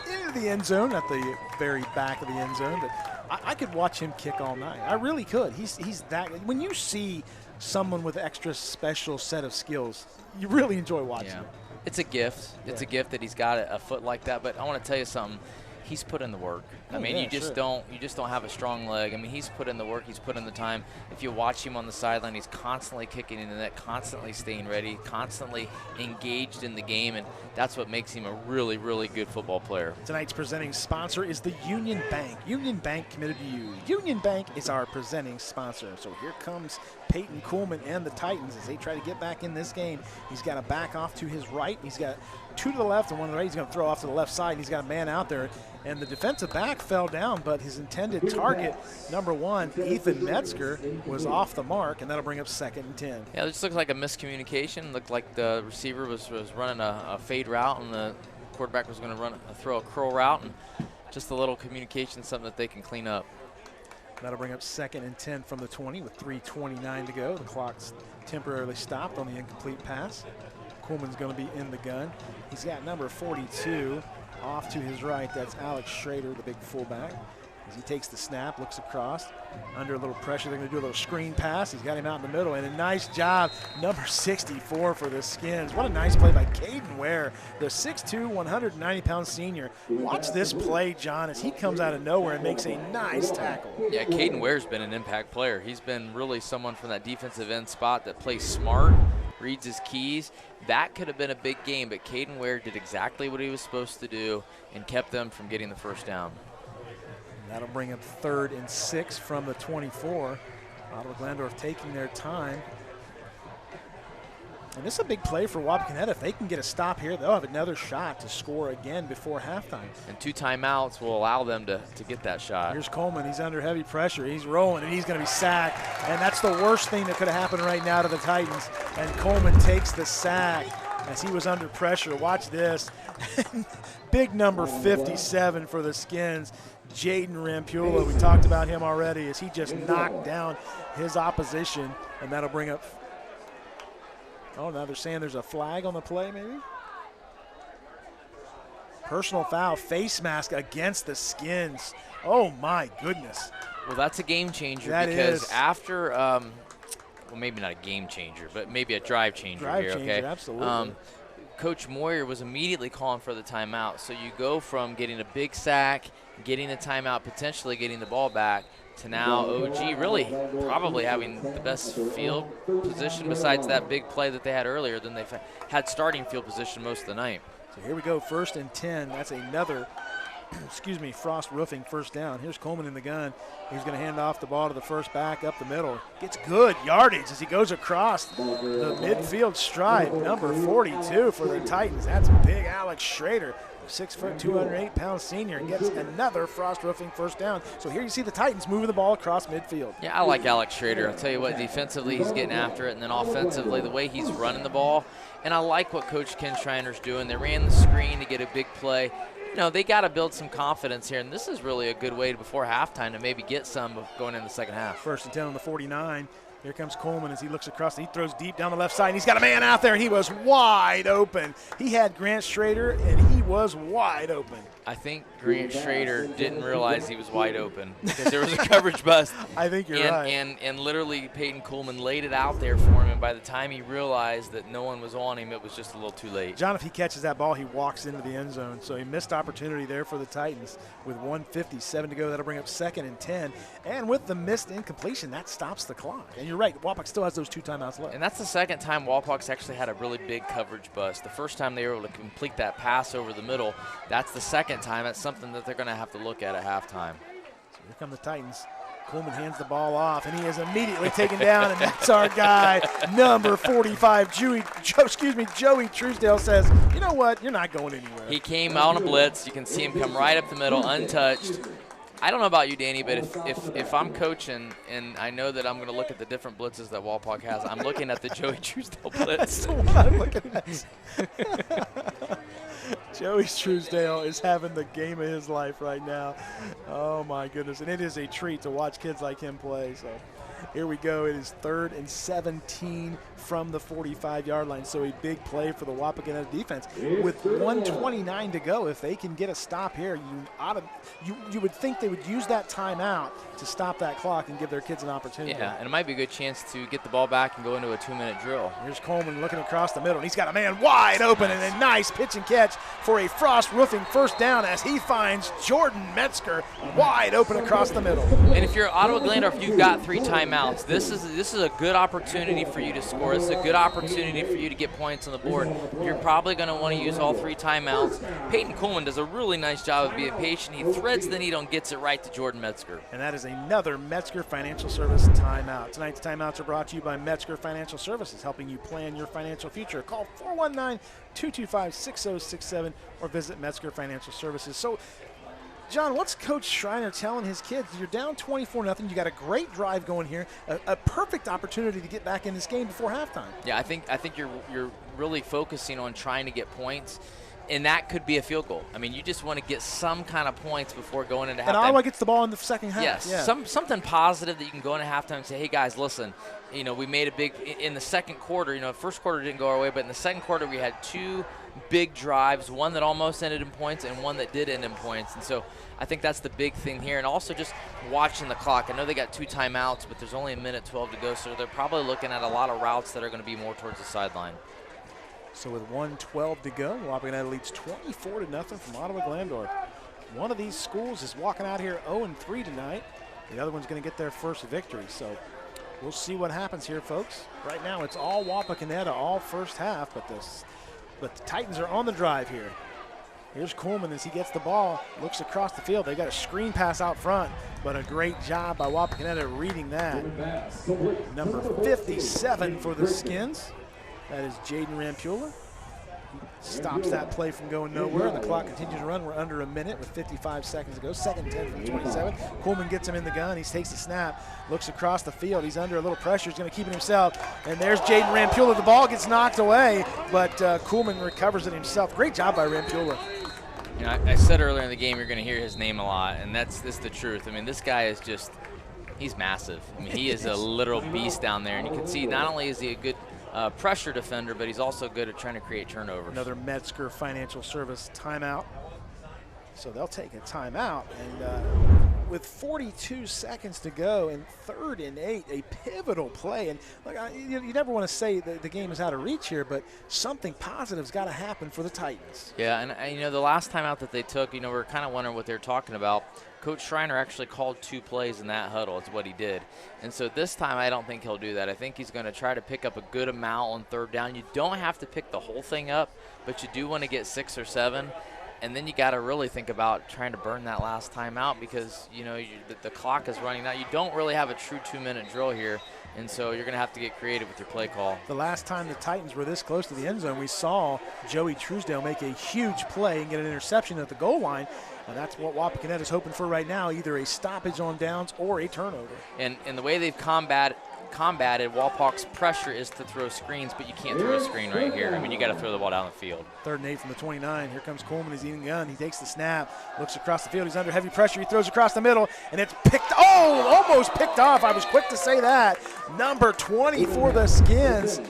into the end zone, at the very back of the end zone. I could watch him kick all night. I really could. He's that. When you see someone with extra special set of skills, you really enjoy watching him. It's a gift. It's a gift that he's got a foot like that. But I want to tell you something. He's put in the work. I mean, you just don't have a strong leg. I mean, he's put in the work. He's put in the time. If you watch him on the sideline, he's constantly kicking into that, constantly staying ready, constantly engaged in the game, and that's what makes him a really, really good football player. Tonight's presenting sponsor is the Union Bank. Union Bank, committed to you. Union Bank is our presenting sponsor. So here comes Peyton Kuhlman and the Titans as they try to get back in this game. He's got to back off to his right. He's got 2 to the left and 1 to the right. He's going to throw off to the left side. He's got a man out there. And the defensive back fell down, but his intended target, number 1, Ethan Metzger, was off the mark, and that'll bring up 2nd and 10. Yeah, it just looked like a miscommunication. Looked like the receiver was running a fade route, and the quarterback was going to throw a curl route, and just a little communication, something that they can clean up. That'll bring up 2nd and 10 from the 20 with 3:29 to go. The clock's temporarily stopped on the incomplete pass. Kuhlman's going to be in the gun. He's got number 42 off to his right. That's Alex Schrader, the big fullback. As he takes the snap, looks across, under a little pressure. They're going to do a little screen pass. He's got him out in the middle, and a nice job, number 64 for the Skins. What a nice play by Caden Ware, the 6'2", 190-pound senior. Watch this play, John, as he comes out of nowhere and makes a nice tackle. Yeah, Caden Ware's been an impact player. He's been really someone from that defensive end spot that plays smart, reads his keys. That could have been a big game, but Caden Ware did exactly what he was supposed to do and kept them from getting the first down. That'll bring up 3rd and 6 from the 24. Ottawa-Glandorf taking their time. And this is a big play for Wapakoneta. If they can get a stop here, they'll have another shot to score again before halftime. And 2 timeouts will allow them to get that shot. Here's Coleman. He's under heavy pressure. He's rolling, and he's going to be sacked. And that's the worst thing that could have happened right now to the Titans. And Coleman takes the sack as he was under pressure. Watch this. Big number 57 for the Skins. Jaden Rampula, we talked about him already, as he just knocked down his opposition, and that'll bring up. Oh, now they're saying there's a flag on the play, maybe? Personal foul, face mask against the Skins. Oh, my goodness. Well, that's a game changer because after, well, maybe not a game changer, but maybe a drive changer here, okay? Absolutely. Coach Moyer was immediately calling for the timeout. So you go from getting a big sack, getting a timeout, potentially getting the ball back, to now OG really probably having the best field position besides that big play that they had earlier than they've had starting field position most of the night. So here we go, 1st and 10. That's another, Frost Roofing first down. Here's Coleman in the gun. He's going to hand off the ball to the first back up the middle. Gets good yardage as he goes across the midfield stride. Number 42 for the Titans. That's big Alex Schrader, 6', 208-pound senior, and gets another Frost Roofing first down. So here you see the Titans moving the ball across midfield. Yeah, I like Alex Schrader. I'll tell you what, defensively he's getting after it, and then offensively the way he's running the ball. And I like what Coach Ken Schreiner's doing. They ran the screen to get a big play. You know, they got to build some confidence here, and this is really a good way before halftime to maybe get some going in the second half. 1st and 10 on the 49. Here comes Coleman as he looks across. He throws deep down the left side, and he's got a man out there, and he was wide open. He had Grant Schrader, and he was wide open. I think Grant Schrader didn't realize he was wide open because there was a coverage bust. I think you're right. And literally Peyton Kuhlman laid it out there for him, and by the time he realized that no one was on him, it was just a little too late. John, if he catches that ball, he walks into the end zone. So he missed opportunity there for the Titans with 1:57 to go. That'll bring up 2nd and 10. And with the missed incompletion, that stops the clock. And you're right, Wapak still has those 2 timeouts left. And that's the second time Wapak's actually had a really big coverage bust. The first time they were able to complete that pass over the middle, that's the second time. That's something that they're going to have to look at halftime. So here come the Titans. Coleman hands the ball off, and he is immediately taken down, and that's our guy, number 45, Joey Truesdale says, you know what, you're not going anywhere. He came out on a blitz. You can see him come right up the middle, untouched. I don't know about you, Danny, but if I'm coaching and I know that I'm going to look at the different blitzes that Wapak has, I'm looking at the Joey Truesdale blitz. That's the one I'm looking at. Joey Truesdale is having the game of his life right now. Oh, my goodness. And it is a treat to watch kids like him play. So here we go. It is 3rd and 17 from the 45-yard line. So a big play for the Wapakoneta defense. With 1:29 to go, if they can get a stop here, you would think they would use that timeout to stop that clock and give their kids an opportunity. Yeah, and it might be a good chance to get the ball back and go into a 2-minute drill. Here's Coleman looking across the middle, and he's got a man wide open, and a nice pitch and catch for a Frost Roofing first down as he finds Jordan Metzger wide open across the middle. And if you're Ottawa-Glandorf, you've got 3 timeouts. This is a good opportunity for you to score. This is a good opportunity for you to get points on the board. You're probably going to want to use all 3 timeouts. Peyton Kuhlman does a really nice job of being patient. He threads the needle and gets it right to Jordan Metzger. And that is another Metzger Financial Service timeout. Tonight's timeouts are brought to you by Metzger Financial Services, helping you plan your financial future. Call 419-225-6067 or visit Metzger Financial Services. So, John, what's Coach Schreiner telling his kids? You're down 24-0. You got a great drive going here, a perfect opportunity to get back in this game before halftime. Yeah, I think you're really focusing on trying to get points, and that could be a field goal. I mean, you just want to get some kind of points before going into halftime. And Ottawa gets the ball in the second half. Yes, yeah. Something positive that you can go into halftime and say, hey, guys, listen, we made a big – in the second quarter, the first quarter didn't go our way, but in the second quarter we had 2 big drives, one that almost ended in points and one that did end in points. And so I think that's the big thing here. And also just watching the clock. I know they got 2 timeouts, but there's only 1:12 to go, so they're probably looking at a lot of routes that are going to be more towards the sideline. So with 1:12 to go, Wapakoneta leads 24-0 from Ottawa-Glandorf. One of these schools is walking out here 0-3 tonight. The other one's going to get their first victory. So we'll see what happens here, folks. Right now it's all Wapakoneta, all first half, but the Titans are on the drive here. Here's Kuhlman as he gets the ball, looks across the field. They got a screen pass out front, but a great job by Wapakoneta reading that. Number 57 for the Skins. That is Jaden Rampula. He stops that play from going nowhere, and the clock continues to run. We're under a minute with 55 seconds to go. 2nd 10 from 27. Kuhlman gets him in the gun. He takes the snap, looks across the field. He's under a little pressure. He's going to keep it himself. And there's Jaden Rampula. The ball gets knocked away, but Kuhlman recovers it himself. Great job by Rampula. I said earlier in the game you're going to hear his name a lot, and that's the truth. I mean, this guy is he's massive. I mean, he is a literal beast down there, and you can see not only is he a good pressure defender, but he's also good at trying to create turnovers. Another Metzger Financial Service timeout. So they'll take a timeout, and with 42 seconds to go and 3rd and 8, a pivotal play. And look, you never want to say that the game is out of reach here, but something positive's got to happen for the Titans. Yeah, and the last timeout that they took, we're kind of wondering what they're talking about. Coach Schreiner actually called 2 plays in that huddle. It's what he did. And so this time I don't think he'll do that. I think he's going to try to pick up a good amount on 3rd down. You don't have to pick the whole thing up, but you do want to get 6 or 7. And then you got to really think about trying to burn that last time out because, the clock is running out. You don't really have a true 2-minute drill here, and so you're going to have to get creative with your play call. The last time the Titans were this close to the end zone, we saw Joey Truesdale make a huge play and get an interception at the goal line. And that's what Wapakoneta is hoping for right now, either a stoppage on downs or a turnover. And the way they've combated Wapak's pressure is to throw screens, but you can't throw a screen right here. I mean, you got to throw the ball down the field. 3rd and 8 from the 29. Here comes Kuhlman. He's eating the gun. He takes the snap, looks across the field. He's under heavy pressure. He throws across the middle, and it's almost picked off. I was quick to say that. Number 20 for the Skins.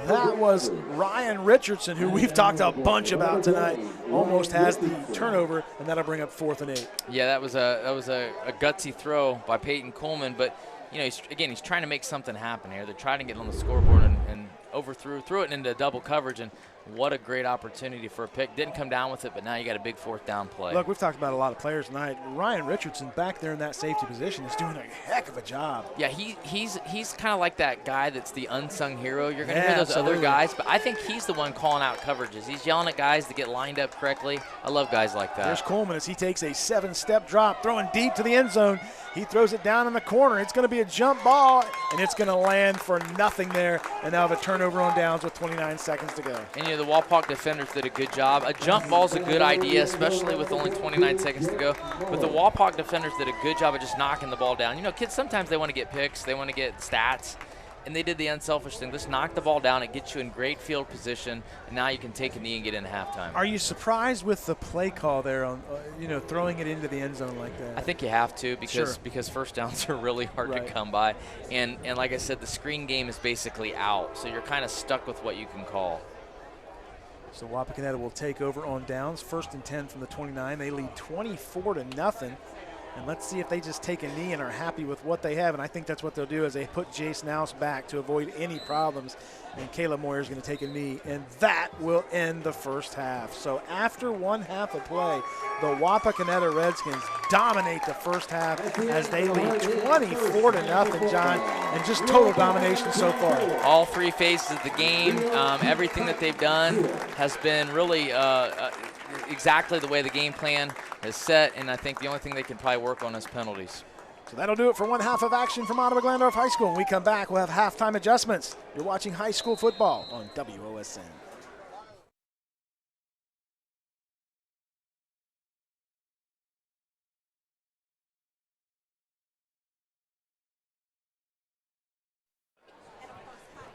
That was Ryan Richardson, who we've talked a bunch about tonight, almost has the turnover, and that'll bring up 4th and 8. Yeah, that was a gutsy throw by Peyton Coleman, but you know, he's trying to make something happen here. They're trying to get on the scoreboard and threw it into double coverage, and what a great opportunity for a pick. Didn't come down with it, but now you got a big 4th down play. Look, we've talked about a lot of players tonight. Ryan Richardson back there in that safety position is doing a heck of a job. Yeah, he's kind of like that guy that's the unsung hero. You're going to hear those absolutely. other guys, but I think he's the one calling out coverages. He's yelling at guys to get lined up correctly. I love guys like that. There's Coleman as he takes a 7-step drop, throwing deep to the end zone. He throws it down in the corner. It's going to be a jump ball, and it's going to land for nothing there, and now have a turnover on downs with 29 seconds to go. And, you know, the Wapak defenders did a good job. A jump ball's a good idea, especially with only 29 seconds to go. But the Wapak defenders did a good job of just knocking the ball down. You know, kids, sometimes they want to get picks. They want to get stats. And they did the unselfish thing. Just knock the ball down. It gets you in great field position, and now you can take a knee and get into halftime. Are you surprised with the play call there on, throwing it into the end zone like that? I think you have to because first downs are really hard to come by. And like I said, the screen game is basically out, so you're kind of stuck with what you can call. So Wapakoneta will take over on downs. 1st and 10 from the 29. They lead 24-0. And let's see if they just take a knee and are happy with what they have. And I think that's what they'll do as they put Jace Nouse back to avoid any problems. And Caleb Moyer is going to take a knee. And that will end the first half. So after 1 half of play, the Wapakoneta Redskins dominate the first half as they lead 24-0, John, and just total domination so far. All 3 phases of the game, everything that they've done has been really exactly the way the game plan is set, and I think the only thing they can probably work on is penalties. So that'll do it for 1 half of action from Ottawa-Glandorf High School. When we come back, we'll have halftime adjustments. You're watching high school football on WOSN.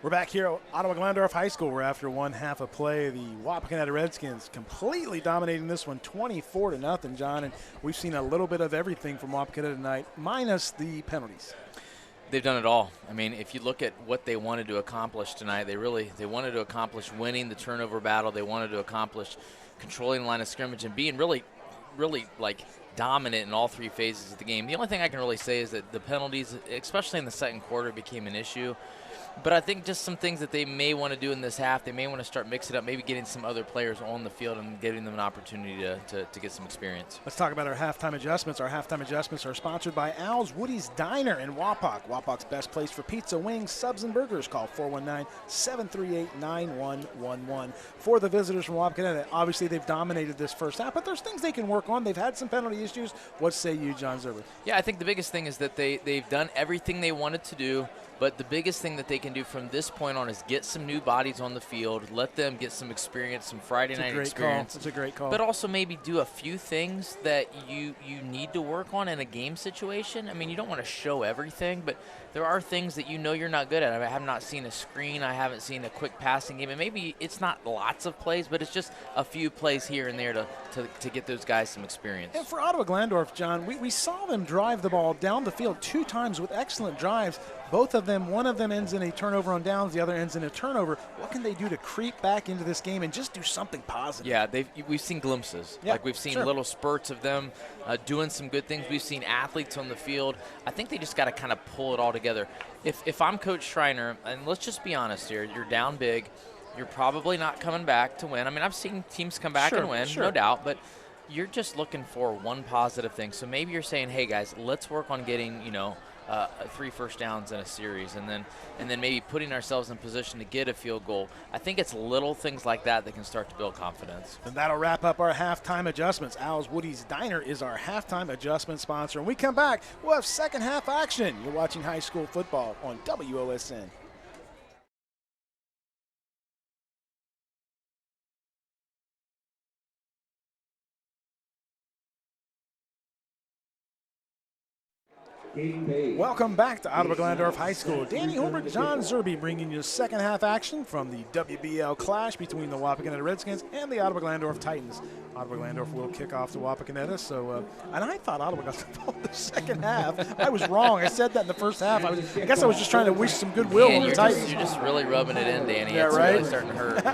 We're back here at Ottawa-Glandorf High School, where after 1 half of play, the Wapakoneta Redskins completely dominating this one 24-0, John. And we've seen a little bit of everything from Wapakoneta tonight, minus the penalties. They've done it all. I mean, if you look at what they wanted to accomplish tonight, they wanted to accomplish winning the turnover battle. They wanted to accomplish controlling the line of scrimmage and being really like dominant in all 3 phases of the game. The only thing I can really say is that the penalties, especially in the second quarter, became an issue. But I think just some things that they may want to do in this half, they may want to start mixing it up, maybe getting some other players on the field and giving them an opportunity to get some experience. Let's talk about our halftime adjustments. Our halftime adjustments are sponsored by Al's Woody's Diner in Wapak. Wapak's best place for pizza, wings, subs, and burgers. Call 419-738-9111. For the visitors from Wapakoneta, obviously they've dominated this first half, but there's things they can work on. They've had some penalty issues. What say you, John Zerber? Yeah, I think the biggest thing is that they've done everything they wanted to do. But the biggest thing that they can do from this point on is get some new bodies on the field, let them get some experience, some Friday night experience. It's a great call. But also maybe do a few things that you need to work on in a game situation. I mean, you don't want to show everything, but there are things that you know you're not good at. I have not seen a screen. I haven't seen a quick passing game. And maybe it's not lots of plays, but it's just a few plays here and there to get those guys some experience. And for Ottawa-Glandorf, John, we saw them drive the ball down the field 2 times with excellent drives. Both of them, one of them ends in a turnover on downs, the other ends in a turnover. What can they do to creep back into this game and just do something positive? Yeah, we've seen glimpses. Yeah, like we've seen little spurts of them doing some good things. We've seen athletes on the field. I think they just got to kind of pull it all together. If I'm Coach Schreiner, and let's just be honest here, you're down big. You're probably not coming back to win. I mean, I've seen teams come back and win, no doubt, but you're just looking for one positive thing. So maybe you're saying, hey, guys, let's work on getting, 3 first downs in a series, and then maybe putting ourselves in position to get a field goal. I think it's little things like that that can start to build confidence. And that'll wrap up our halftime adjustments. Al's Woody's Diner is our halftime adjustment sponsor. When we come back, we'll have second half action. You're watching high school football on WOSN. Welcome back to Ottawa-Glandorf High School. Danny Holbert, John Zerby bringing you second half action from the WBL clash between the Wapakoneta Redskins and the Ottawa-Glandorf Titans. Ottawa-Glandorf will kick off the Wapakoneta. So, and I thought Ottawa got the ball in the second half. I was wrong. I said that in the first half. I guess I was just trying to wish some goodwill on the Titans. You're just really rubbing it in, Danny. Yeah, it's right? really starting to hurt.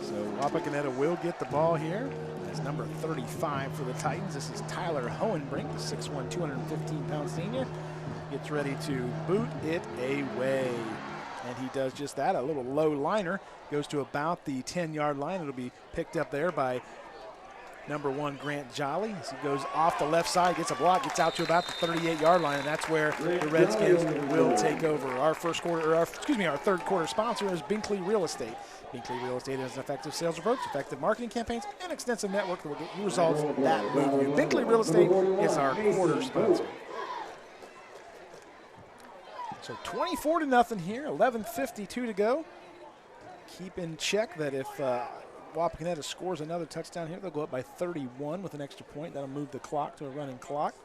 So Wapakoneta will get the ball here. Number 35 for the Titans. This is Tyler Hohenbrink, the 6'1", 215-pound senior. Gets ready to boot it away. And he does just that. A little low liner. Goes to about the 10-yard line. It'll be picked up there by number 1, Grant Jolly. As he goes off the left side, gets a block, gets out to about the 38-yard line, and that's where the Redskins will take over. Our third quarter sponsor is Binkley Real Estate. Binkley Real Estate has an effective sales approach, effective marketing campaigns, and extensive network that will get you results that move you. Binkley Real Estate is our quarter sponsor. So 24-0 here, 11:52 to go. Keep in check that if Wapakoneta scores another touchdown here, they'll go up by 31 with an extra point. That'll move the clock to a running clock.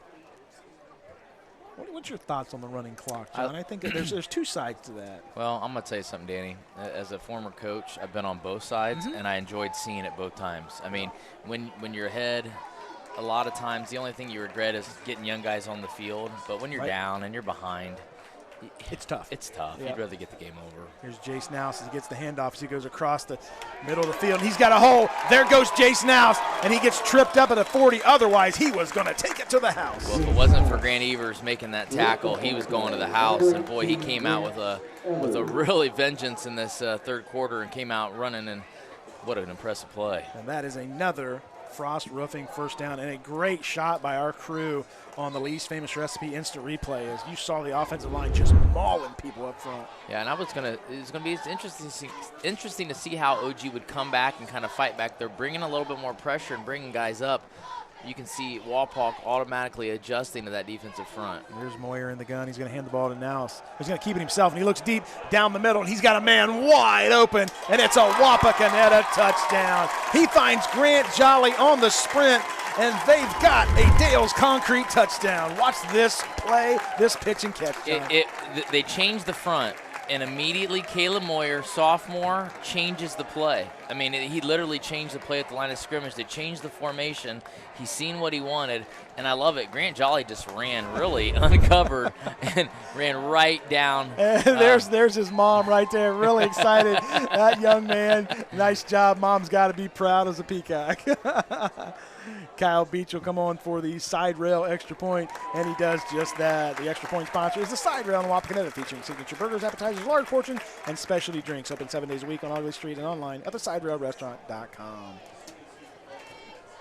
What's your thoughts on the running clock, John? I think there's two sides to that. Well, I'm going to tell you something, Danny. As a former coach, I've been on both sides, and I enjoyed seeing it both times. I mean, when you're ahead, a lot of times the only thing you regret is getting young guys on the field. But when you're down and you're behind, it's tough. It's tough. Yep. You'd rather get the game over. Here's Jace Nouse as he gets the handoff as he goes across the middle of the field. He's got a hole. There goes Jace Nouse, and he gets tripped up at a 40. Otherwise, he was going to take it to the house. Well, if it wasn't for Grant Evers making that tackle, he was going to the house. And, boy, he came out with a really vengeance in this third quarter and came out running, and what an impressive play. And that is another Frost Roofing first down, and a great shot by our crew on the Lee's Famous Recipe instant replay as you saw the offensive line just mauling people up front. Yeah, and it's gonna be interesting to see how OG would come back and kind of fight back. They're bringing a little bit more pressure and bringing guys up. You can see Walpock automatically adjusting to that defensive front. There's Moyer in the gun. He's going to hand the ball to Nouse. He's going to keep it himself, and he looks deep down the middle, and he's got a man wide open, and it's a Wapakoneta touchdown. He finds Grant Jolly on the sprint, and they've got a Dale's Concrete touchdown. Watch this play, this pitch and catch. They changed the front, and immediately Caleb Moyer, sophomore, changes the play. I mean, he literally changed the play at the line of scrimmage. They changed the formation. He's seen what he wanted, and I love it. Grant Jolly just ran really uncovered and ran right down. There's his mom right there, really excited. That young man, nice job. Mom's got to be proud as a peacock. Kyle Beach will come on for the side rail extra point, and he does just that. The extra point sponsor is the side rail in Wapakoneta, featuring signature burgers, appetizers, large portions, and specialty drinks. Open 7 days a week on August Street and online at theside-rail-restaurant.com.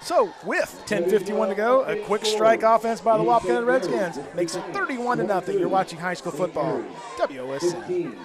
So, with 10:51 to go, a quick strike offense by the Wapakoneta Redskins makes it 31-0. You're watching high school football, WOSN.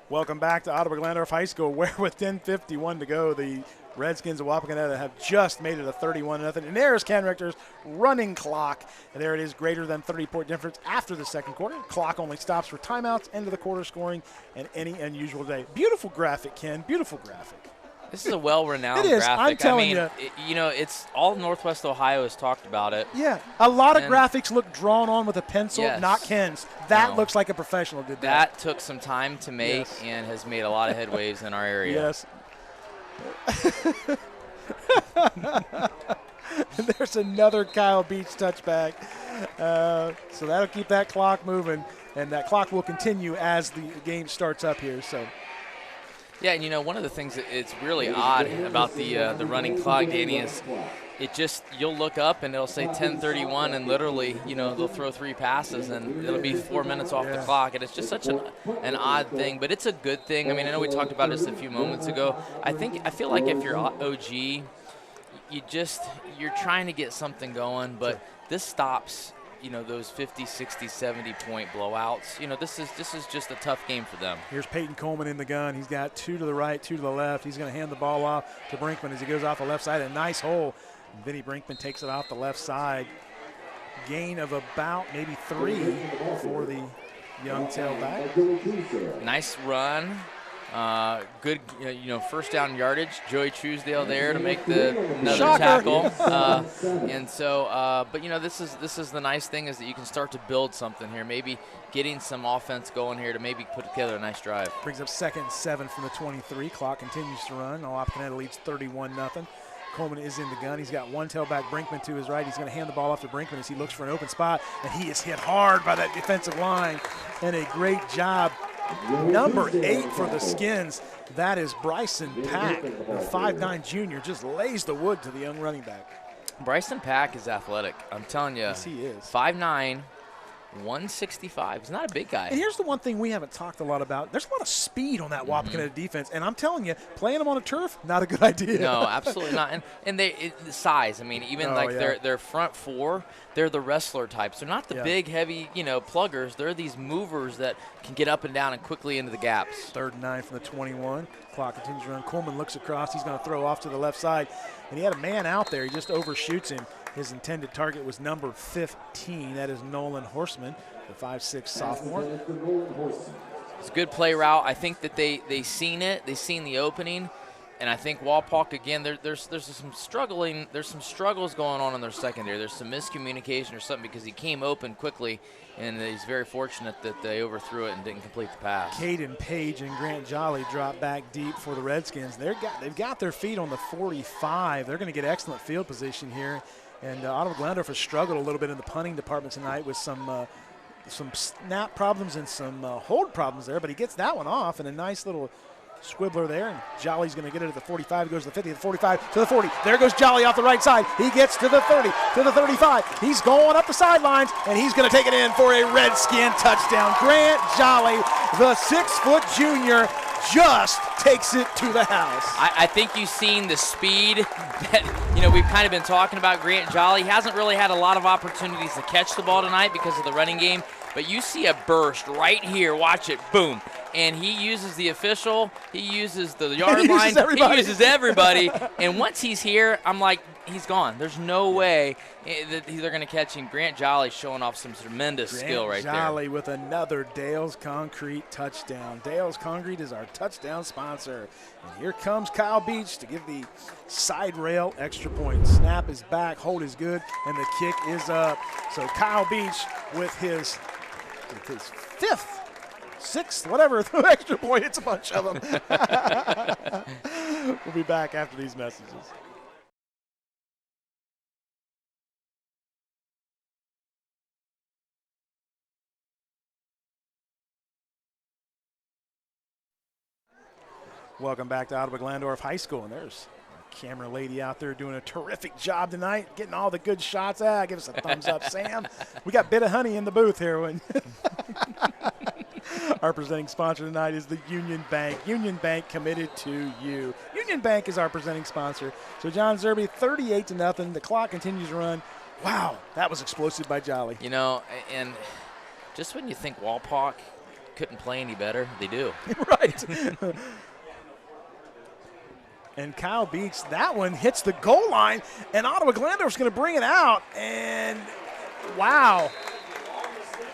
Welcome back to Ottawa-Glandorf High School, where with 10:51 to go, the Redskins of Wapakoneta have just made it a 31-0. And there's Ken Richter's running clock. And there it is, greater than 30-point difference after the second quarter. Clock only stops for timeouts, end of the quarter scoring, and any unusual day. Beautiful graphic, Ken, beautiful graphic. This is a well-renowned graphic. I'm telling you. It's all Northwest Ohio has talked about it. Yeah, a lot of graphics look drawn on with a pencil, not Ken's. That looks like a professional did that. That took some time to make and has made a lot of headways in our area. Yes. There's another Kyle Beach touchback. So that'll keep that clock moving, and that clock will continue as the game starts up here. So. Yeah, and one of the things that it's really odd about the running clock, Danny, is you'll look up and it'll say 10:31, and literally, they'll throw 3 passes and it'll be 4 minutes off the clock, and it's just such an odd thing, but it's a good thing. I mean, I know we talked about this a few moments ago. I feel like if you're OG, you're trying to get something going, but this stops those 50, 60, 70-point blowouts. This is just a tough game for them. Here's Peyton Coleman in the gun. He's got 2 to the right, 2 to the left. He's going to hand the ball off to Brinkman as he goes off the left side. A nice hole. And Vinny Brinkman takes it off the left side. Gain of about maybe 3 for the Young tailback. Nice run. Good, first down yardage. Joey Truesdale there to make another tackle. And so, but this is the nice thing is that you can start to build something here. Maybe getting some offense going here to maybe put together a nice drive. Brings up 2nd and 7 from the 23. Clock continues to run. Wapakoneta leads 31-0. Coleman is in the gun. He's got one tailback, Brinkman, to his right. He's going to hand the ball off to Brinkman as he looks for an open spot, and he is hit hard by that defensive line. And a great job. Number 8 for the Skins, that is Bryson Pack, a 5'9" junior, just lays the wood to the young running back. Bryson Pack is athletic. I'm telling you. Yes, he is. 5'9", 165. He's not a big guy. And here's the one thing we haven't talked a lot about. There's a lot of speed on that Wapakoneta defense, and I'm telling you, playing them on a turf, not a good idea. No, absolutely not. And the size. I mean, even their front four, they're the wrestler types. They're not the big, heavy, pluggers. They're these movers that can get up and down and quickly into the gaps. 3rd and 9 from the 21. Clock continues to run. Coleman looks across. He's going to throw off to the left side, and he had a man out there. He just overshoots him. His intended target was number 15. That is Nolan Horseman, the 5'6" sophomore. It's a good play route. I think that they seen it. They seen the opening. And I think Walpock, again, there's some struggling. There's some struggles going on in their secondary. There's some miscommunication or something because he came open quickly, and he's very fortunate that they overthrew it and didn't complete the pass. Caden Page and Grant Jolly drop back deep for the Redskins. They've got their feet on the 45. They're going to get excellent field position here. And Ottawa-Glandorf has struggled a little bit in the punting department tonight with some snap problems and some hold problems there, but he gets that one off, and a nice little squibbler there, and Jolly's going to get it at the 45. He goes to the 50, the 45, to the 40. There goes Jolly off the right side. He gets to the 30, to the 35. He's going up the sidelines, and he's going to take it in for a Redskin touchdown. Grant Jolly, the 6-foot junior, just takes it to the house. I think you've seen the speed that, we've kind of been talking about Grant Jolly. He hasn't really had a lot of opportunities to catch the ball tonight because of the running game, but you see a burst right here. Watch it, boom. And he uses the official, he uses the yard line, he uses everybody. And once he's here, I'm like, he's gone. There's no way that they're going to catch him. Grant Jolly showing off some tremendous skill right there. Grant Jolly with another Dale's Concrete touchdown. Dale's Concrete is our touchdown sponsor. And here comes Kyle Beach to give the side rail extra point. Snap is back, hold is good, and the kick is up. So Kyle Beach with his 5th, 6th, whatever, extra point. It's a bunch of them. We'll be back after these messages. Welcome back to Ottawa-Glandorf High School, and there's a camera lady out there doing a terrific job tonight, getting all the good shots. Give us a thumbs up, Sam. We got Bit of Honey in the booth here. Our presenting sponsor tonight is the Union Bank. Union Bank, committed to you. Union Bank is our presenting sponsor. So John Zerby, 38-0. The clock continues to run. Wow, that was explosive by Jolly. And just when you think Walpock couldn't play any better, they do. Right. And Kyle Beach, that one hits the goal line, and Ottawa-Glandorf's going to bring it out. And, wow.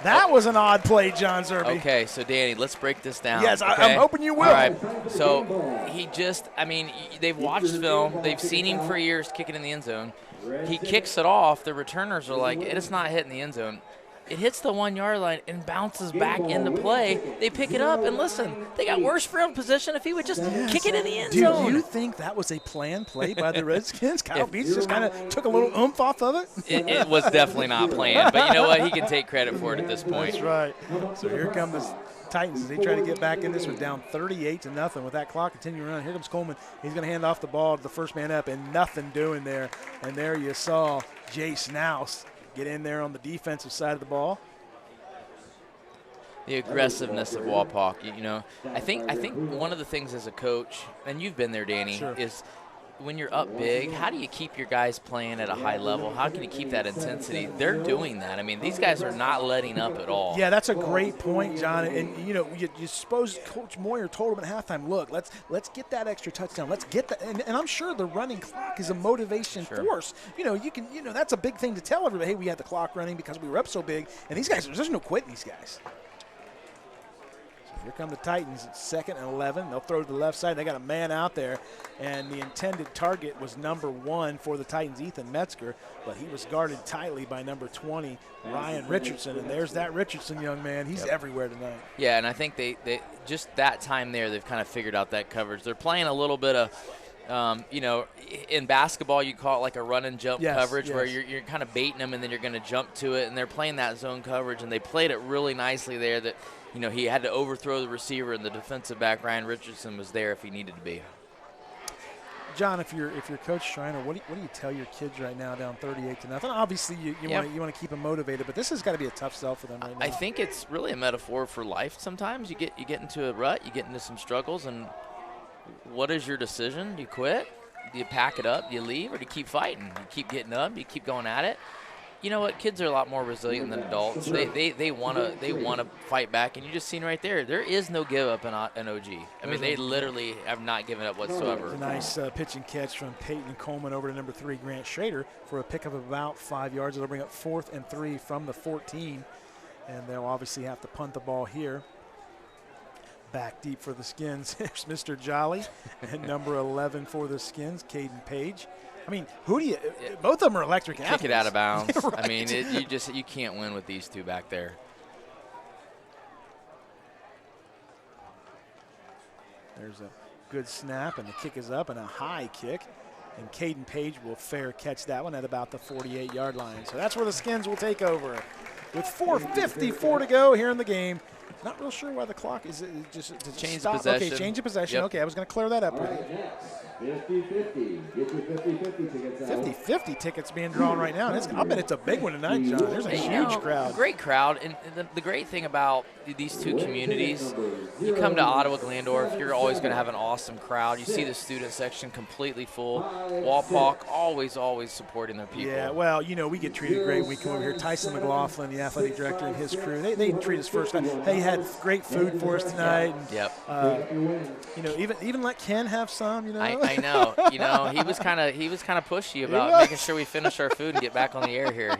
That was an odd play, John Zerby. Okay, so Danny, let's break this down. Yes, okay? I'm hoping you will. All right, so they've watched film. They've seen him for years kicking in the end zone. He kicks it off. The returners are like, it's not hitting the end zone. It hits the 1 yard line and bounces back into play. They pick it up, and listen, they got worse field position if he would just kick it in the end zone. Do you think that was a planned play by the Redskins? Kyle Beach just kind of took a little oomph off of it? It was definitely not planned, but you know what? He can take credit for it at this point. That's right. So here come the Titans as they try to get back in this one, down 38-0 with that clock continuing around. Here comes Coleman. He's going to hand off the ball to the first man up, and nothing doing there. And there you saw Jay Snouse get in there on the defensive side of the ball. The aggressiveness of Walpock, I think one of the things as a coach, and you've been there, Danny, is when you're up big, how do you keep your guys playing at a high level? How can you keep that intensity? They're doing that. I mean, these guys are not letting up at all. Yeah, that's a great point, John. And you suppose Coach Moyer told him at halftime, look, let's get that extra touchdown. Let's get that. And I'm sure the running clock is a motivation force. That's a big thing to tell everybody. Hey, we had the clock running because we were up so big. And these guys, there's no quitting these guys. Here come the Titans. It's 2nd and 11. They'll throw to the left side. They got a man out there, and the intended target was number 1 for the Titans, Ethan Metzger, but he was guarded tightly by number 20, Ryan Richardson. And there's that Richardson young man. He's everywhere tonight. Yeah, and I think they just that time there, they've kind of figured out that coverage. They're playing a little bit of, in basketball, you call it like a run and jump coverage where you're kind of baiting them and then you're going to jump to it, and they're playing that zone coverage, and they played it really nicely there that, he had to overthrow the receiver, and the defensive back, Ryan Richardson, was there if he needed to be. John, if you're Coach Schreiner, what do you tell your kids right now down 38-0? Obviously, you want to keep them motivated, but this has got to be a tough sell for them right now. I think it's really a metaphor for life. Sometimes you get into a rut, you get into some struggles, and what is your decision? Do you quit? Do you pack it up? Do you leave? Or do you keep fighting? You keep getting up? Do you keep going at it? You know what? Kids are a lot more resilient than adults. They want to fight back, and you just seen right there. There is no give up in OG. I mean, they literally have not given up whatsoever. A nice pitch and catch from Peyton Coleman over to number 3, Grant Schrader, for a pickup of about 5 yards. It'll bring up 4th and 3 from the 14, and they'll obviously have to punt the ball here. Back deep for the Skins. There's Mr. Jolly, and number 11 for the Skins, Caden Page. I mean, both of them are electric athletes. Kick it out of bounds. Right. I mean, you can't win with these two back there. There's a good snap, and the kick is up, and a high kick. And Caden Page will fair catch that one at about the 48-yard line. So that's where the Skins will take over. With 4:54 to go here in the game. Not real sure why the clock is just change stop. possession. Okay, change of possession. Yep. Okay, I was going to clear that up with you. 50-50. Get your 50-50 tickets out. 50-50 tickets being drawn right now. I bet it's a big one tonight, John. There's a huge crowd. Great crowd. And the great thing about these two communities, you come to Ottawa-Glandorf, you're always going to have an awesome crowd. You see the student section completely full. Wapak always supporting their people. Yeah, well, we get treated great. We come over here. Tyson McLaughlin, the athletic director, and his crew, they treat us first time. They had great food for us tonight. And, yep. Even let Ken have some, I know. He was kind of pushy about making sure we finish our food and get back on the air here.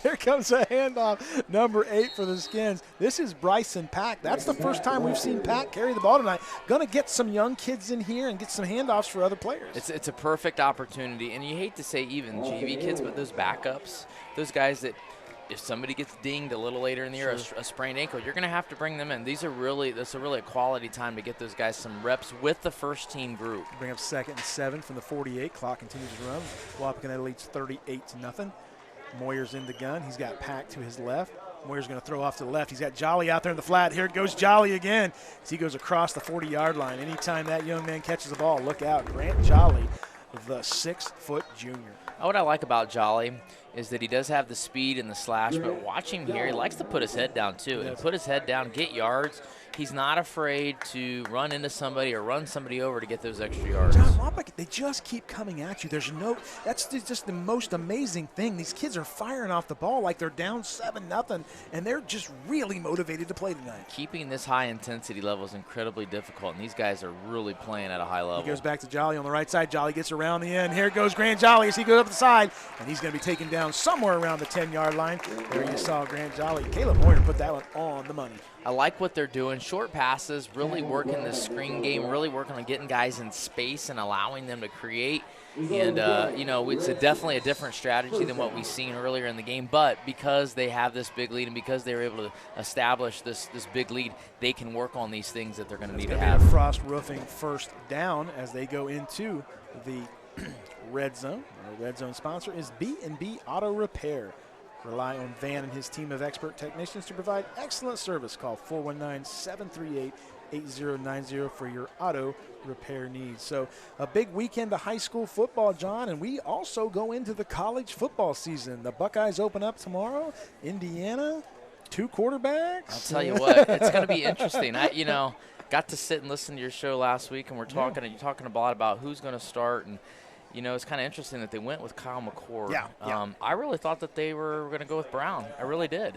Here comes a handoff, number 8 for the Skins. This is Bryson Pack. That's the first time we've seen Pack carry the ball tonight. Going to get some young kids in here and get some handoffs for other players. It's a perfect opportunity, and you hate to say even JV kids, but those backups, those guys that if somebody gets dinged a little later in the year, a sprained ankle, you're going to have to bring them in. This is really a quality time to get those guys some reps with the first team group. Bring up 2nd and 7 from the 48. Clock continues to run. Wapakoneta leads 38-0. Moyer's in the gun. He's got Pack to his left. Moyer's going to throw off to the left. He's got Jolly out there in the flat. Here goes Jolly again as he goes across the 40-yard line. Anytime that young man catches the ball, look out. Grant Jolly, the 6-foot junior. What I like about Jolly is that he does have the speed and the slash, but watch him here. He likes to put his head down, too, and put his head down, get yards. He's not afraid to run into somebody or run somebody over to get those extra yards. John Wapak, they just keep coming at you. That's just the most amazing thing. These kids are firing off the ball like they're down 7-0, and they're just really motivated to play tonight. Keeping this high intensity level is incredibly difficult, and these guys are really playing at a high level. He goes back to Jolly on the right side. Jolly gets around the end. Here goes Grant Jolly as he goes up the side, and he's going to be taken down somewhere around the 10-yard line. There you saw Grant Jolly. Caleb Moyer put that one on the money. I like what they're doing. Short passes, really working the screen game, really working on getting guys in space and allowing them to create. And, it's definitely a different strategy than what we've seen earlier in the game. But because they have this big lead and because they were able to establish this big lead, they can work on these things that they're going to need to have. Frost Roofing first down as they go into the red zone. Our red zone sponsor is B&B Auto Repair. Rely on Van and his team of expert technicians to provide excellent service. Call 419-738-8090 for your auto repair needs. So a big weekend of high school football, John, and we also go into the college football season. The Buckeyes open up tomorrow. Indiana, 2 quarterbacks. I'll tell you what, it's going to be interesting. Got to sit and listen to your show last week, and you're talking a lot about who's going to start. And you know, it's kind of interesting that they went with Kyle McCord. Yeah. I really thought that they were going to go with Brown. I really did.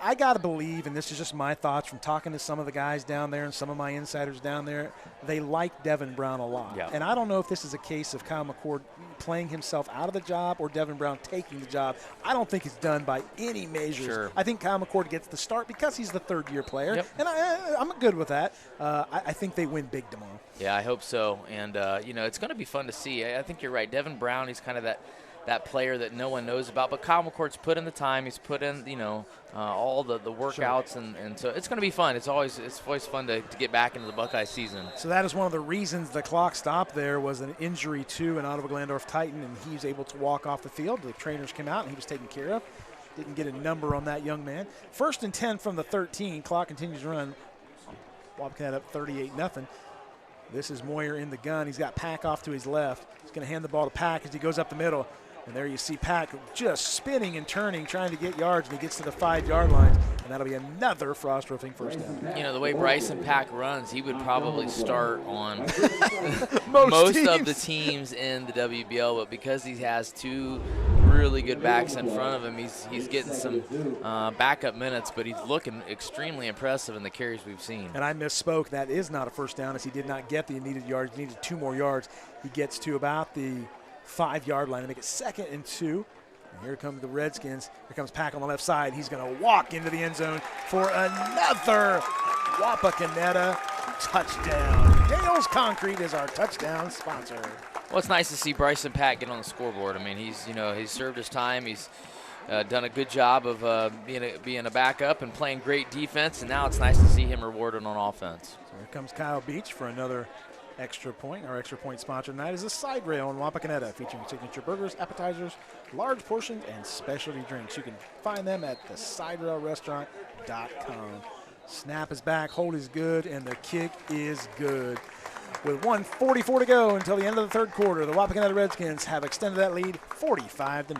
I got to believe, and this is just my thoughts from talking to some of the guys down there and some of my insiders down there, they like Devin Brown a lot. Yeah. And I don't know if this is a case of Kyle McCord playing himself out of the job or Devin Brown taking the job. I don't think it's done by any measures. Sure. I think Kyle McCord gets the start because he's the third-year player, Yep. and I'm good with that. I think they win big tomorrow. Yeah, I hope so. And, you know, it's going to be fun to see. I think you're right. Devin Brown, he's kind of that player that no one knows about. But Kyle McCord's put in the time. He's put in, you know, all the workouts. Sure. And so it's going to be fun. It's always fun to get back into the Buckeye season. So that is one of the reasons the clock stopped there was an injury to an Ottawa-Glandorf Titan, and he was able to walk off the field. The trainers came out, and he was taken care of. Didn't get a number on that young man. 1st and 10 from the 13. Clock continues to run. Wapakoneta up 38-0. This is Moyer in the gun. He's got Pack off to his left. He's going to hand the ball to Pack as he goes up the middle. And there you see Pack just spinning and turning, trying to get yards, and he gets to the 5-yard line. And that'll be another Frost Roofing first down. You know, the way Bryson Pack runs, he would probably start on most of the teams in the WBL. But because he has two really good backs in front of him, he's getting some backup minutes, but he's looking extremely impressive in the carries we've seen. And I misspoke. That is not a first down, as he did not get the needed yards. He needed 2 more yards. He gets to about the 5-yard line to make it 2nd and 2. And here come the Redskins. Here comes Pack on the left side. He's going to walk into the end zone for another Wapakoneta touchdown. Dale's Concrete is our touchdown sponsor. Well, it's nice to see Bryson Pack get on the scoreboard. I mean, he's served his time. He's done a good job of being a backup and playing great defense, and now it's nice to see him rewarded on offense. So here comes Kyle Beach for another extra point. Our extra point sponsor tonight is the Side Rail in Wapakoneta, featuring signature burgers, appetizers, large portions, and specialty drinks. You can find them at thesideRailRestaurant.com. Snap is back, hold is good, and the kick is good. With 1:44 to go until the end of the 3rd quarter, the Wapakoneta Redskins have extended that lead 45-0.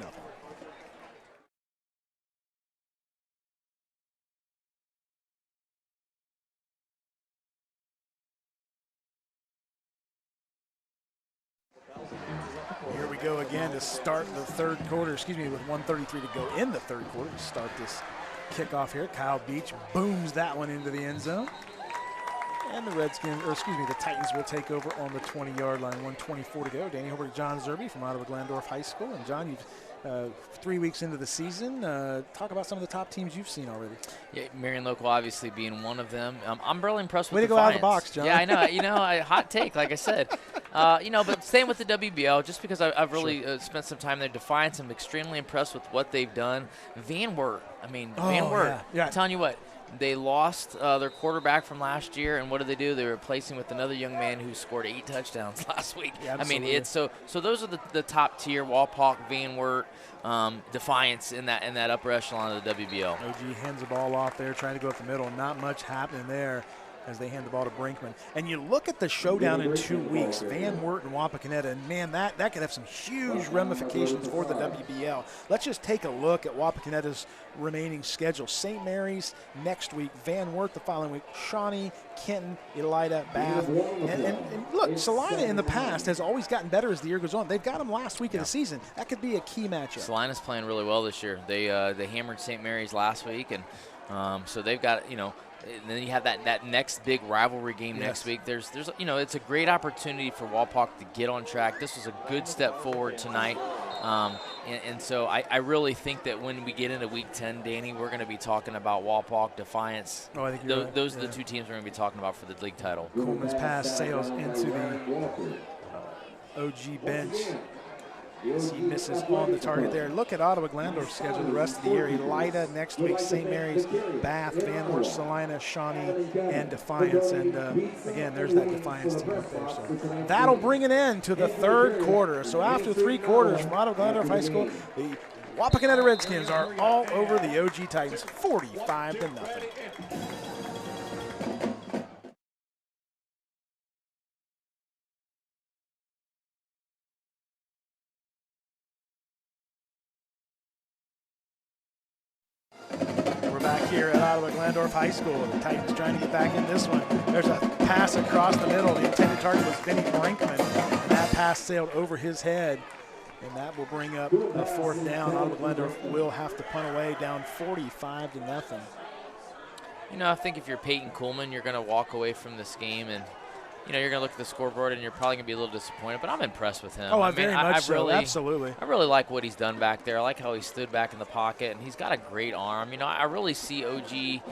Here we go again to start the 3rd quarter, with 1:33 to go in the 3rd quarter to start this kickoff here. Kyle Beach booms that one into the end zone. And the the Titans will take over on the 20-yard line. 1:24 to go. Danny Hobart, John Zerby from Ottawa-Glandorf High School. And John, you've 3 weeks into the season. Talk about some of the top teams you've seen already. Yeah, Marion Local obviously being one of them. I'm really impressed with Way to go out of the box, John. Yeah, I know. Hot take, like I said. But staying with the WBL, just because I've really spent some time there. Defiance, I'm extremely impressed with what they've done. Van Wert, Van Wert. Yeah. I'm telling you what. They lost their quarterback from last year, and what did they do? They were replacing with another young man who scored 8 touchdowns last week. Yeah, absolutely. It's so those are the top tier: Walpock, Van Wert, Defiance in that upper echelon of the WBL. OG hands the ball off there, trying to go up the middle. Not much happening there as they hand the ball to Brinkman. And you look at the showdown in 2 weeks, Van Wert and Wapakoneta, and man, that could have some huge ramifications for the WBL. Let's just take a look at Wapakoneta's remaining schedule. St. Mary's next week, Van Wert the following week, Shawnee, Kenton, Elida, Bath. And look, Salina in the past has always gotten better as the year goes on. They've got them last week of the season. That could be a key matchup. Salina's playing really well this year. They hammered St. Mary's last week, and so they've got, and then you have that next big rivalry game next week. There's it's a great opportunity for Walpock to get on track. This was a good step forward tonight. And so I really think that when we get into Week 10, Danny, we're going to be talking about Walpock, Defiance. Oh, I think those are the 2 teams we're going to be talking about for the league title. Coleman's pass sails into the OG bench. He misses on the target there. Look at Ottawa-Glandorf's schedule the rest of the year. Elida next week, St. Mary's, Bath, Van Wert, Salina, Shawnee, and Defiance. And again, there's that Defiance team up there. So that'll bring an end to the 3rd quarter. So after 3 quarters from Ottawa-Glandorf High School, the Wapakoneta Redskins are all over the OG Titans, 45-0. back here at Ottawa-Glandorf High School. The Titans trying to get back in this one. There's a pass across the middle. The intended target was Benny Brinkman, and that pass sailed over his head. And that will bring up a fourth down. Ottawa-Glandorf will have to punt away, down 45-0. You know, I think if you're Peyton Kuhlman, you're going to walk away from this game and, you know, you're going to look at the scoreboard and you're probably going to be a little disappointed. But I'm impressed with him. Oh, very much so. Absolutely. I really like what he's done back there. I like how he stood back in the pocket, and he's got a great arm. You know, I really see OG.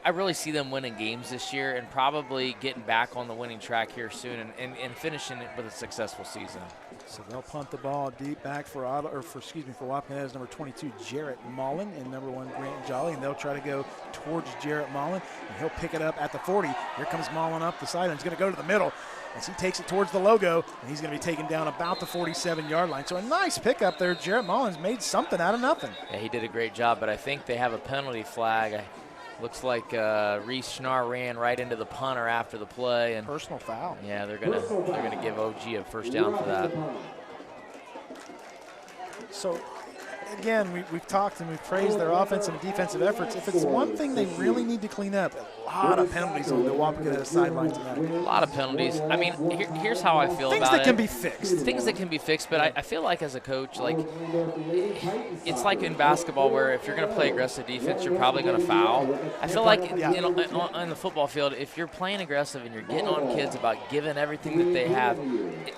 I really see them winning games this year and probably getting back on the winning track here soon and finishing it with a successful season. So they'll punt the ball deep back for Wapakoneta, number 22, Jarrett Mullen, and number 1, Grant Jolly, and they'll try to go towards Jarrett Mullen, and he'll pick it up at the 40. Here comes Mullen up the sideline. He's going to go to the middle as he takes it towards the logo, and he's going to be taken down about the 47-yard line. So a nice pickup there. Jarrett Mullen's made something out of nothing. Yeah, he did a great job, but I think they have a penalty flag. Looks like Reese Schnarr ran right into the punter after the play, and personal foul. Yeah, they're gonna give OG a first down for that. So again, we've talked and we've praised their offensive and defensive efforts. If it's one thing they really need to clean up, a lot of penalties on the Wapakoneta sideline tonight. A lot of penalties. I mean, here's how I feel about it. Things that can be fixed. Things that can be fixed, but I feel like as a coach, like it's like in basketball where if you're going to play aggressive defense, you're probably going to foul. I feel like on the football field, if you're playing aggressive and you're getting on kids about giving everything that they have,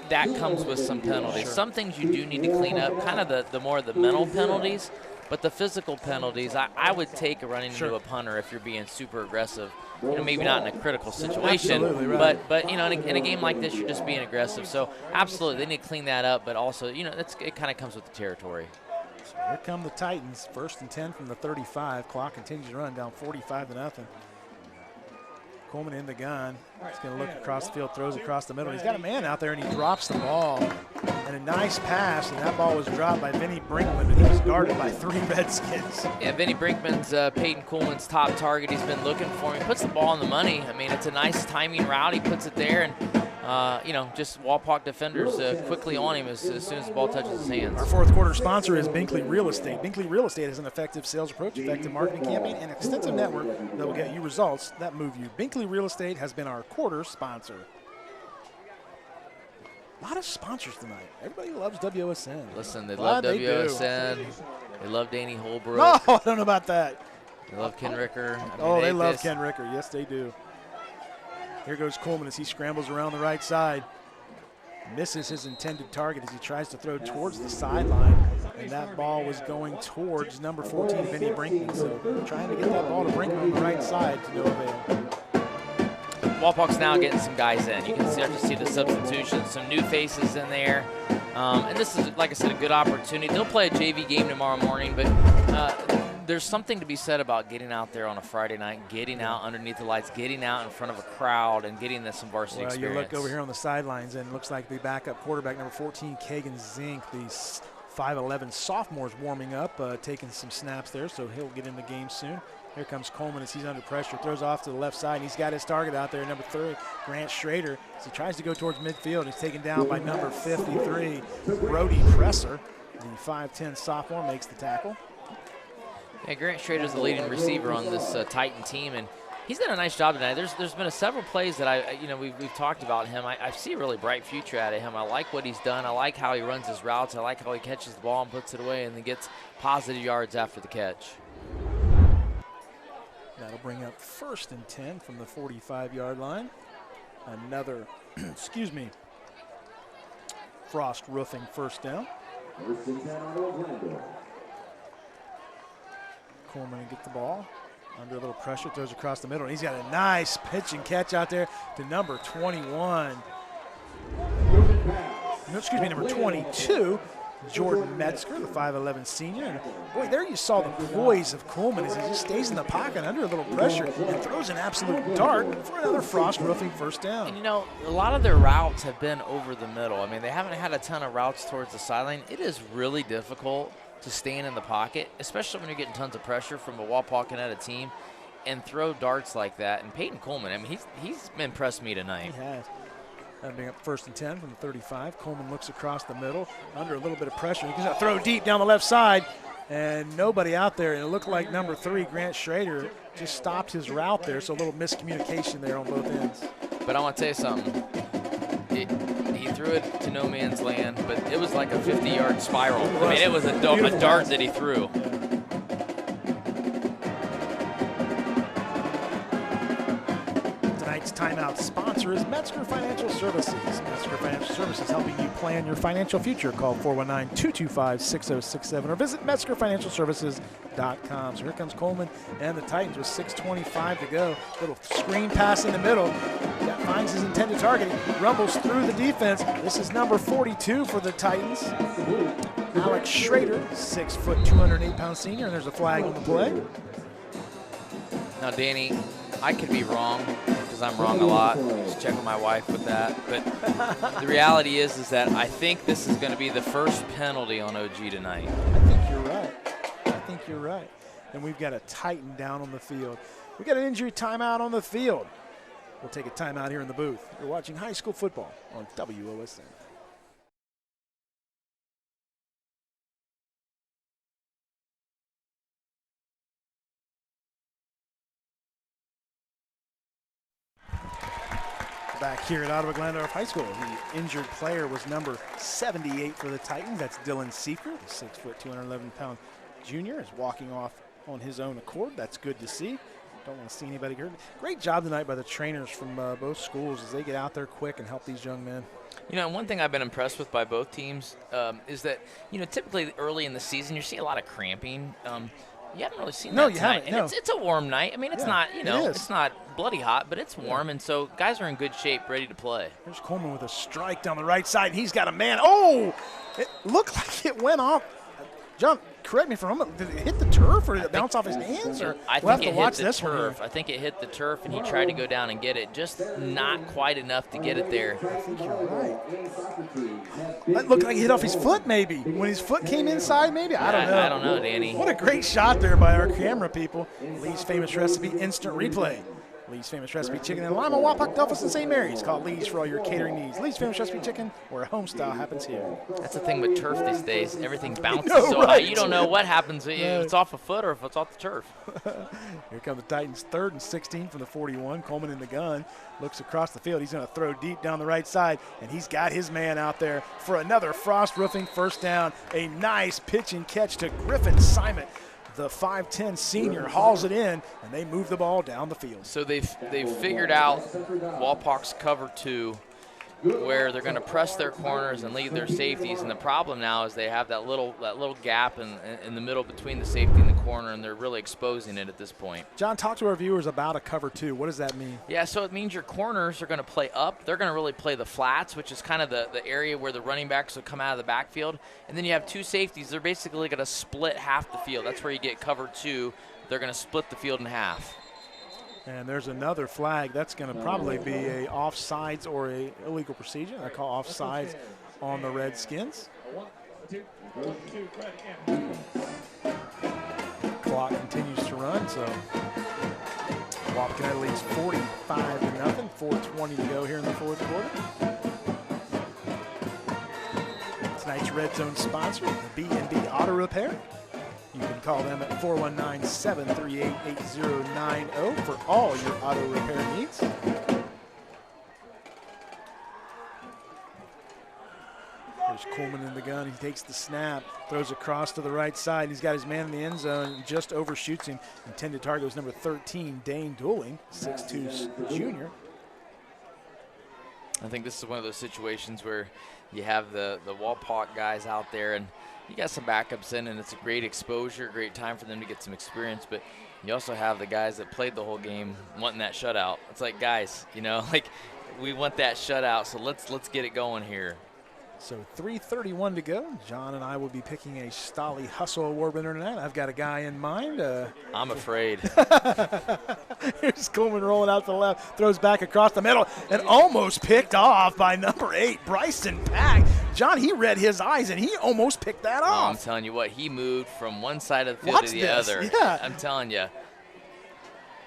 that comes with some penalties. Some things you do need to clean up, kind of the more the mental penalties. But the physical penalties, I would take a running into a punter if you're being super aggressive. You know, maybe not in a critical situation, right. but you know, in a game like this, you're just being aggressive. So absolutely, they need to clean that up. But also, you know, it kind of comes with the territory. So here come the Titans, 1st and 10 from the 35. Clock continues to run, down 45-0. Coleman in the gun. He's going to look across the field, throws across the middle. He's got a man out there, and he drops the ball. And a nice pass, and that ball was dropped by Vinny Brinkman, but he was guarded by 3 Redskins. Yeah, Vinny Brinkman's Peyton Kuhlman's top target. He's been looking for him. He puts the ball on the money. I mean, it's a nice timing route. He puts it there, and, you know, just Wapak defenders quickly on him as soon as the ball touches his hands. Our 4th quarter sponsor is Binkley Real Estate. Binkley Real Estate has an effective sales approach, effective marketing campaign, and extensive network that will get you results that move you. Binkley Real Estate has been our quarter sponsor. A lot of sponsors tonight. Everybody loves WOSN. Listen, they love WOSN. They love Danny Holbrook. No, I don't know about that. They love Ken Ricker. They love Ken Ricker. Yes, they do. Here goes Coleman as he scrambles around the right side. Misses his intended target as he tries to throw towards the sideline. And that ball was going towards number 14, Vinny Brinkman. So trying to get that ball to Brinkman on the right side to no avail. Wapak's now getting some guys in. You can start to see the substitutions, some new faces in there. And this is, like I said, a good opportunity. They'll play a JV game tomorrow morning, but there's something to be said about getting out there on a Friday night, getting out underneath the lights, getting out in front of a crowd, and getting some varsity experience. You look over here on the sidelines, and it looks like the backup quarterback, number 14, Kagan Zink, the 5'11 sophomore, is warming up, taking some snaps there, so he'll get in the game soon. Here comes Coleman as he's under pressure, throws off to the left side, and he's got his target out there, number 3, Grant Schrader, as he tries to go towards midfield. He's taken down by number 53, Brody Presser. The 5'10 sophomore makes the tackle. Yeah, Grant Schrader's the leading receiver on this Titan team, and he's done a nice job tonight. There's been several plays that we've talked about him. I see a really bright future out of him. I like what he's done. I like how he runs his routes. I like how he catches the ball and puts it away and then gets positive yards after the catch. That'll bring up 1st and 10 from the 45-yard line. Another, Frost Roofing first down. Coleman will get the ball under a little pressure, throws across the middle, and he's got a nice pitch and catch out there to number 21. Number 22, Jordan Metzger, the 5'11 senior. And boy, there you saw the poise of Coleman as he just stays in the pocket under a little pressure and throws an absolute dart for another Frost Roofing first down. And, you know, a lot of their routes have been over the middle. I mean, they haven't had a ton of routes towards the sideline. It is really difficult to stand in the pocket, especially when you're getting tons of pressure from a Wapakoneta team and throw darts like that. And Peyton Coleman, I mean, he's impressed me tonight. He has. That'll bring up 1st and 10 from the 35. Coleman looks across the middle under a little bit of pressure. He's going to throw deep down the left side. and nobody out there. And it looked like number 3, Grant Schrader, just stopped his route there. So a little miscommunication there on both ends. But I want to tell you something. He threw it to no man's land, but it was like a 50-yard spiral. I mean, it was a dart that he threw. Tonight's timeout sponsor is Metzger Financial Services. Metzger Financial Services, helping you plan your financial future. Call 419-225-6067 or visit MetzgerFinancialServices.com. So here comes Coleman and the Titans with 6:25 to go. Little screen pass in the middle. That finds his intended target. He rumbles through the defense. This is number 42 for the Titans. Alex Schrader, 6 foot, 208-pound senior, and there's a flag on the play. Now, Danny, I could be wrong because I'm wrong a lot. Just check with my wife with that. But the reality is that I think this is going to be the first penalty on OG tonight. I think you're right. I think you're right. And we've got a Titan down on the field. We've got an injury timeout on the field. We'll take a timeout here in the booth. You're watching high school football on WOSN. Back here at Ottawa-Glandorf High School, the injured player was number 78 for the Titans. That's Dylan Seeker, the 6 foot, 211-pound junior, is walking off on his own accord. That's good to see. Don't want to see anybody hurt. Great job tonight by the trainers from both schools as they get out there quick and help these young men. You know, one thing I've been impressed with by both teams is that, you know, typically early in the season you see a lot of cramping. You haven't really seen that tonight. Haven't. And No. it's a warm night. I mean, it's not, you know, it's not bloody hot, but it's warm, and so guys are in good shape, ready to play. Here's Coleman with a strike down the right side. He's got a man. Oh, it looked like it went off. John, correct me if I'm wrong. Did it hit the turf or did it bounce off his hands? Or I we'll think have to it watch hit the this turf. one. I think it hit the turf, and he tried to go down and get it, just not quite enough to get it there. I think you're right. That looked like it hit off his foot, maybe. When his foot came inside, maybe? I don't know. I don't know, Danny. What a great shot there by our camera people. Lee's Famous Recipe Instant Replay. Lee's Famous Recipe Chicken in Lima, Wapakoneta, and St. Mary's. Call Lee's for all your catering needs. Lee's Famous Recipe Chicken, where home style happens here. That's the thing with turf these days. Everything bounces know, so high. right? You don't know what happens if it's off a foot or if it's off the turf. Here comes the Titans, 3rd and 16 from the 41. Coleman in the gun, looks across the field. He's going to throw deep down the right side, and he's got his man out there for another Frost Roofing first down. A nice pitch and catch to Griffin Simon. The 5'10 senior hauls it in, and they move the ball down the field. So they've figured out Walpock's cover 2, where they're going to press their corners and leave their safeties. And the problem now is they have that little gap in the middle between the safety and the corner, and they're really exposing it at this point. John, talk to our viewers about a cover 2. What does that mean? Yeah, so it means your corners are going to play up. They're going to really play the flats, which is kind of the area where the running backs will come out of the backfield. And then you have 2 safeties. They're basically going to split half the field. That's where you get cover 2. They're going to split the field in half. And there's another flag. That's going to probably be a offsides or a illegal procedure. I call offsides on the Redskins. Clock continues to run, so Wapakoneta leads 45-0. 4:20 to go here in the 4th quarter. Tonight's Red Zone sponsor, the B&B Auto Repair. You can call them at 419-738-8090 for all your auto repair needs. There's Coleman in the gun. He takes the snap, throws across to the right side. He's got his man in the end zone and just overshoots him. Intended target was number 13, Dane Dooling, 6'2 junior. I think this is one of those situations where you have the Walpock guys out there, and you got some backups in, and it's a great exposure, great time for them to get some experience. But you also have the guys that played the whole game wanting that shutout. It's like, guys, you know, like we want that shutout, so let's get it going here. So 3:31 to go. John and I will be picking a Stolly Hustle Award winner tonight. I've got a guy in mind. I'm afraid. Here's Coleman rolling out to the left, throws back across the middle, and almost picked off by number 8, Bryson Pack. John, he read his eyes, and he almost picked that off. I'm telling you what, he moved from one side of the field to the other. Yeah. I'm telling you.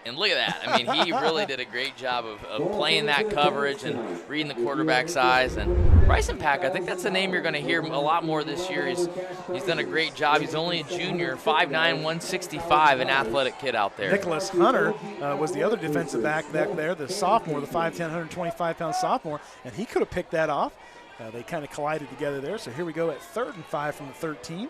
And look at that. I mean, he really did a great job of playing that coverage and reading the quarterback's eyes. And Bryson Pack, I think that's a name you're going to hear a lot more this year. He's done a great job. He's only a junior, 5'9", 165, an athletic kid out there. Nicholas Hunter was the other defensive back there, the sophomore, the 5'10", 125-pound sophomore, and he could have picked that off. They kind of collided together there. So here we go at 3rd and 5 from the 13.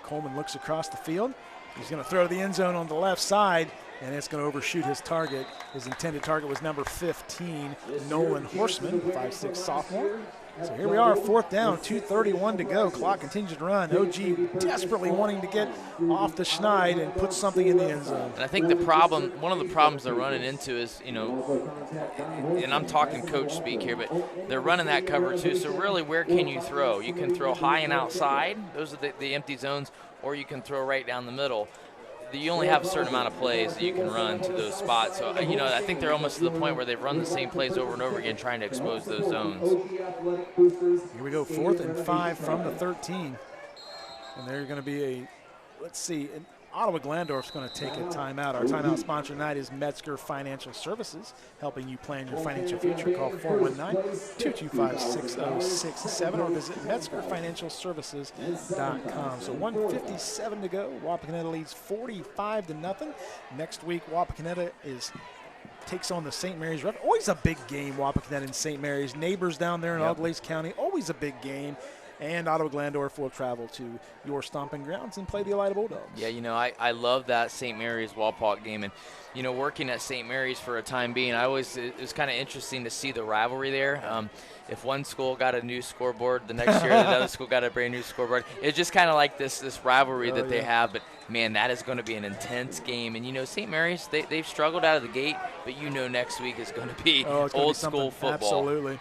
Coleman looks across the field. He's going to throw to the end zone on the left side, and it's going to overshoot his target. His intended target was number 15, Nolan Horseman, 5'6" sophomore. So here we are, 4th down, 2:31 to go. Clock continues to run. OG desperately wanting to get off the schneid and put something in the end zone. And I think the problem, one of the problems they're running into is, you know, and I'm talking coach speak here, but they're running that cover too. So really, where can you throw? You can throw high and outside. Those are the empty zones, or you can throw right down the middle. You only have a certain amount of plays that you can run to those spots. So, you know, I think they're almost to the point where they've run the same plays over and over again trying to expose those zones. Here we go, 4th and 5 from the 13. And they're going to be a, let's see, Ottawa-Glandorf is going to take a timeout. Our timeout sponsor tonight is Metzger Financial Services, helping you plan your financial future. Call 419-225-6067 or visit MetzgerFinancialServices.com. So 1:57 to go. Wapakoneta leads 45-0. Next week, Wapakoneta takes on the St. Mary's Rev. Always a big game, Wapakoneta and St. Mary's. Neighbors down there in Auglaize County, always a big game. And Ottawa-Glandorf will travel to your stomping grounds and play the Elida Bulldogs. Yeah, you know, I love that St. Mary's Walpaw game. And, you know, working at St. Mary's for a time being, it was kind of interesting to see the rivalry there. If one school got a new scoreboard, the next year another school got a brand new scoreboard. It's just kind of like this rivalry that they have. But, man, that is going to be an intense game. And, you know, St. Mary's, they've struggled out of the gate, but you know next week is going to be old school football. Absolutely.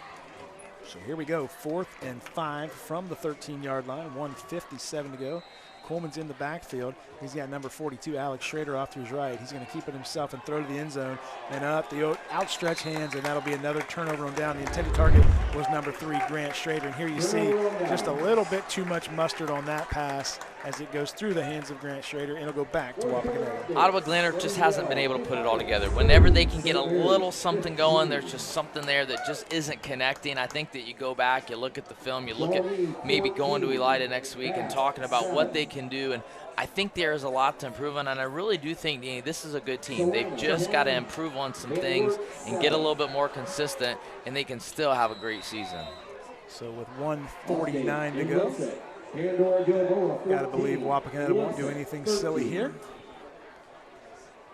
So here we go, 4th and 5 from the 13-yard line, 1:57 to go. Coleman's in the backfield. He's got number 42, Alex Schrader, off to his right. He's going to keep it himself and throw to the end zone and up the outstretched hands, and that'll be another turnover on down. The intended target was number 3, Grant Schrader. And here you see just a little bit too much mustard on that pass as it goes through the hands of Grant Schrader, and it'll go back to Wapakoneta. Ottawa-Glandorf just hasn't been able to put it all together. Whenever they can get a little something going, there's just something there that just isn't connecting. I think that you go back, you look at the film, you look at maybe going to Elida next week and talking about what they can do, and I think there is a lot to improve on, and I really do think, Danny, this is a good team. They've just got to improve on some things and get a little bit more consistent, and they can still have a great season. So with 1:49 to go, got to believe Wapakoneta won't do anything silly here.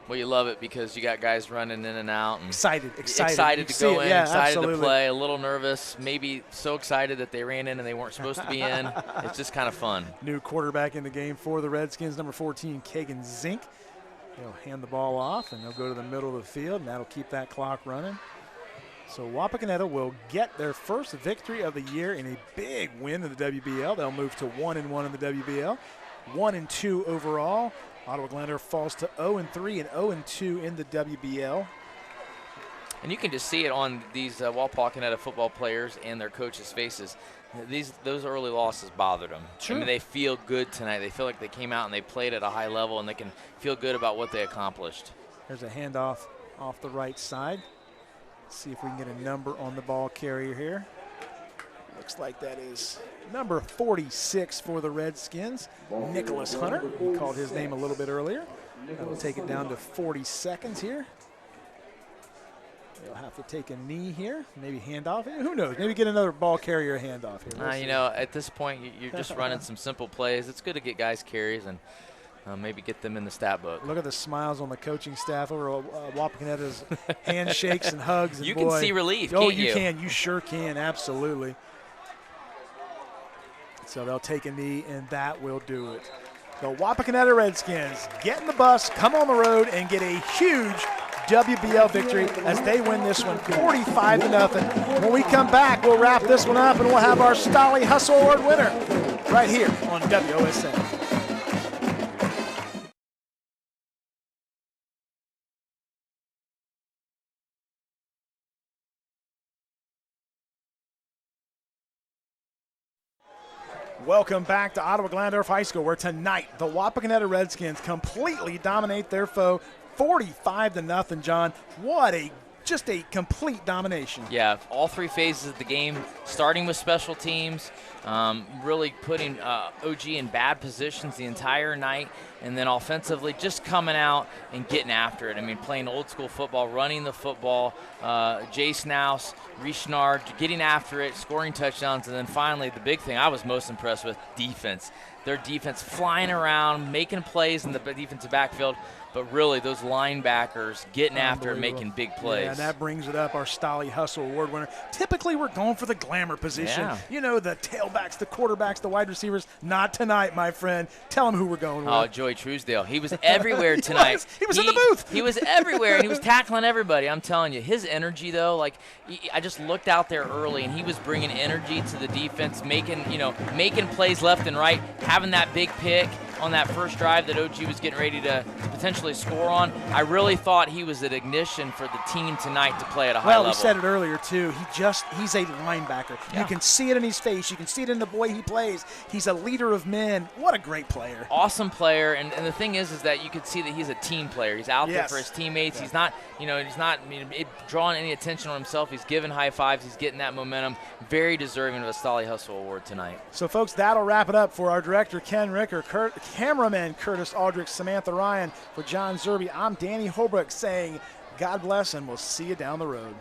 Well, you love it because you got guys running in and out. And excited to go in, excited to play, a little nervous, maybe so excited that they ran in and they weren't supposed to be in. It's just kind of fun. New quarterback in the game for the Redskins, number 14, Kagan Zink. He'll hand the ball off, and they'll go to the middle of the field, and that'll keep that clock running. So Wapakoneta will get their first victory of the year in a big win in the WBL. They'll move to 1-1 in the WBL, 1-2 overall. Ottawa-Glandorf falls to 0-3 and 0-2 in the WBL. And you can just see it on these Wapakoneta football players and their coaches' faces. Those early losses bothered them. True. I mean, they feel good tonight. They feel like they came out and they played at a high level, and they can feel good about what they accomplished. There's a handoff off the right side. Let's see if we can get a number on the ball carrier here. Looks like that is number 46 for the Redskins, Nicholas Hunter. We called his name a little bit earlier. That'll take it down to 40 seconds here. They'll have to take a knee here, maybe handoff. Who knows? Maybe get another ball carrier handoff here. You know, at this point, you're just running some simple plays. It's good to get guys carries and maybe get them in the stat book. Look at the smiles on the coaching staff over Wapakoneta's handshakes and hugs. And you can see relief, can't you? You can. You sure can, absolutely. So they'll take a knee, and that will do it. The Wapakoneta Redskins get in the bus, come on the road, and get a huge WBL victory as they win this one 45-0. When we come back, we'll wrap this one up, and we'll have our Stolly Hustle Award winner right here on WOSN. Welcome back to Ottawa-Glandorf High School, where tonight the Wapakoneta Redskins completely dominate their foe 45-0. John, what a just a complete domination. Yeah, all 3 phases of the game, starting with special teams, really putting OG in bad positions the entire night, and then offensively just coming out and getting after it. I mean, playing old school football, running the football, Jay Snouse, Richnard, getting after it, scoring touchdowns, and then finally the big thing I was most impressed with, defense. Their defense flying around, making plays in the defensive backfield, but really those linebackers getting after and making big plays. Yeah, and that brings it up, our Stolly Hustle Award winner. Typically, we're going for the glamour position. Yeah. You know, the tailbacks, the quarterbacks, the wide receivers. Not tonight, my friend. Tell them who we're going with. Oh, Joey Truesdale. He was everywhere tonight. He was in the booth. He was everywhere, and he was tackling everybody. I'm telling you, his energy, though, like I just looked out there early, and he was bringing energy to the defense, making plays left and right, having that big pick on that first drive that OG was getting ready to potentially score on. I really thought he was an ignition for the team tonight to play at a high level. Well, we said it earlier, too. He's a linebacker. Yeah. You can see it in his face. You can see it in the way he plays. He's a leader of men. What a great player. Awesome player, and the thing is that you could see that he's a team player. He's out there for his teammates. Yeah. He's not, drawing any attention on himself. He's giving high fives. He's getting that momentum. Very deserving of a Stolly Hustle Award tonight. So, folks, that'll wrap it up for our director, Ken Ricker, cameraman Curtis Aldrich, Samantha Ryan. For John Zerby, I'm Danny Holbrook saying God bless, and we'll see you down the road.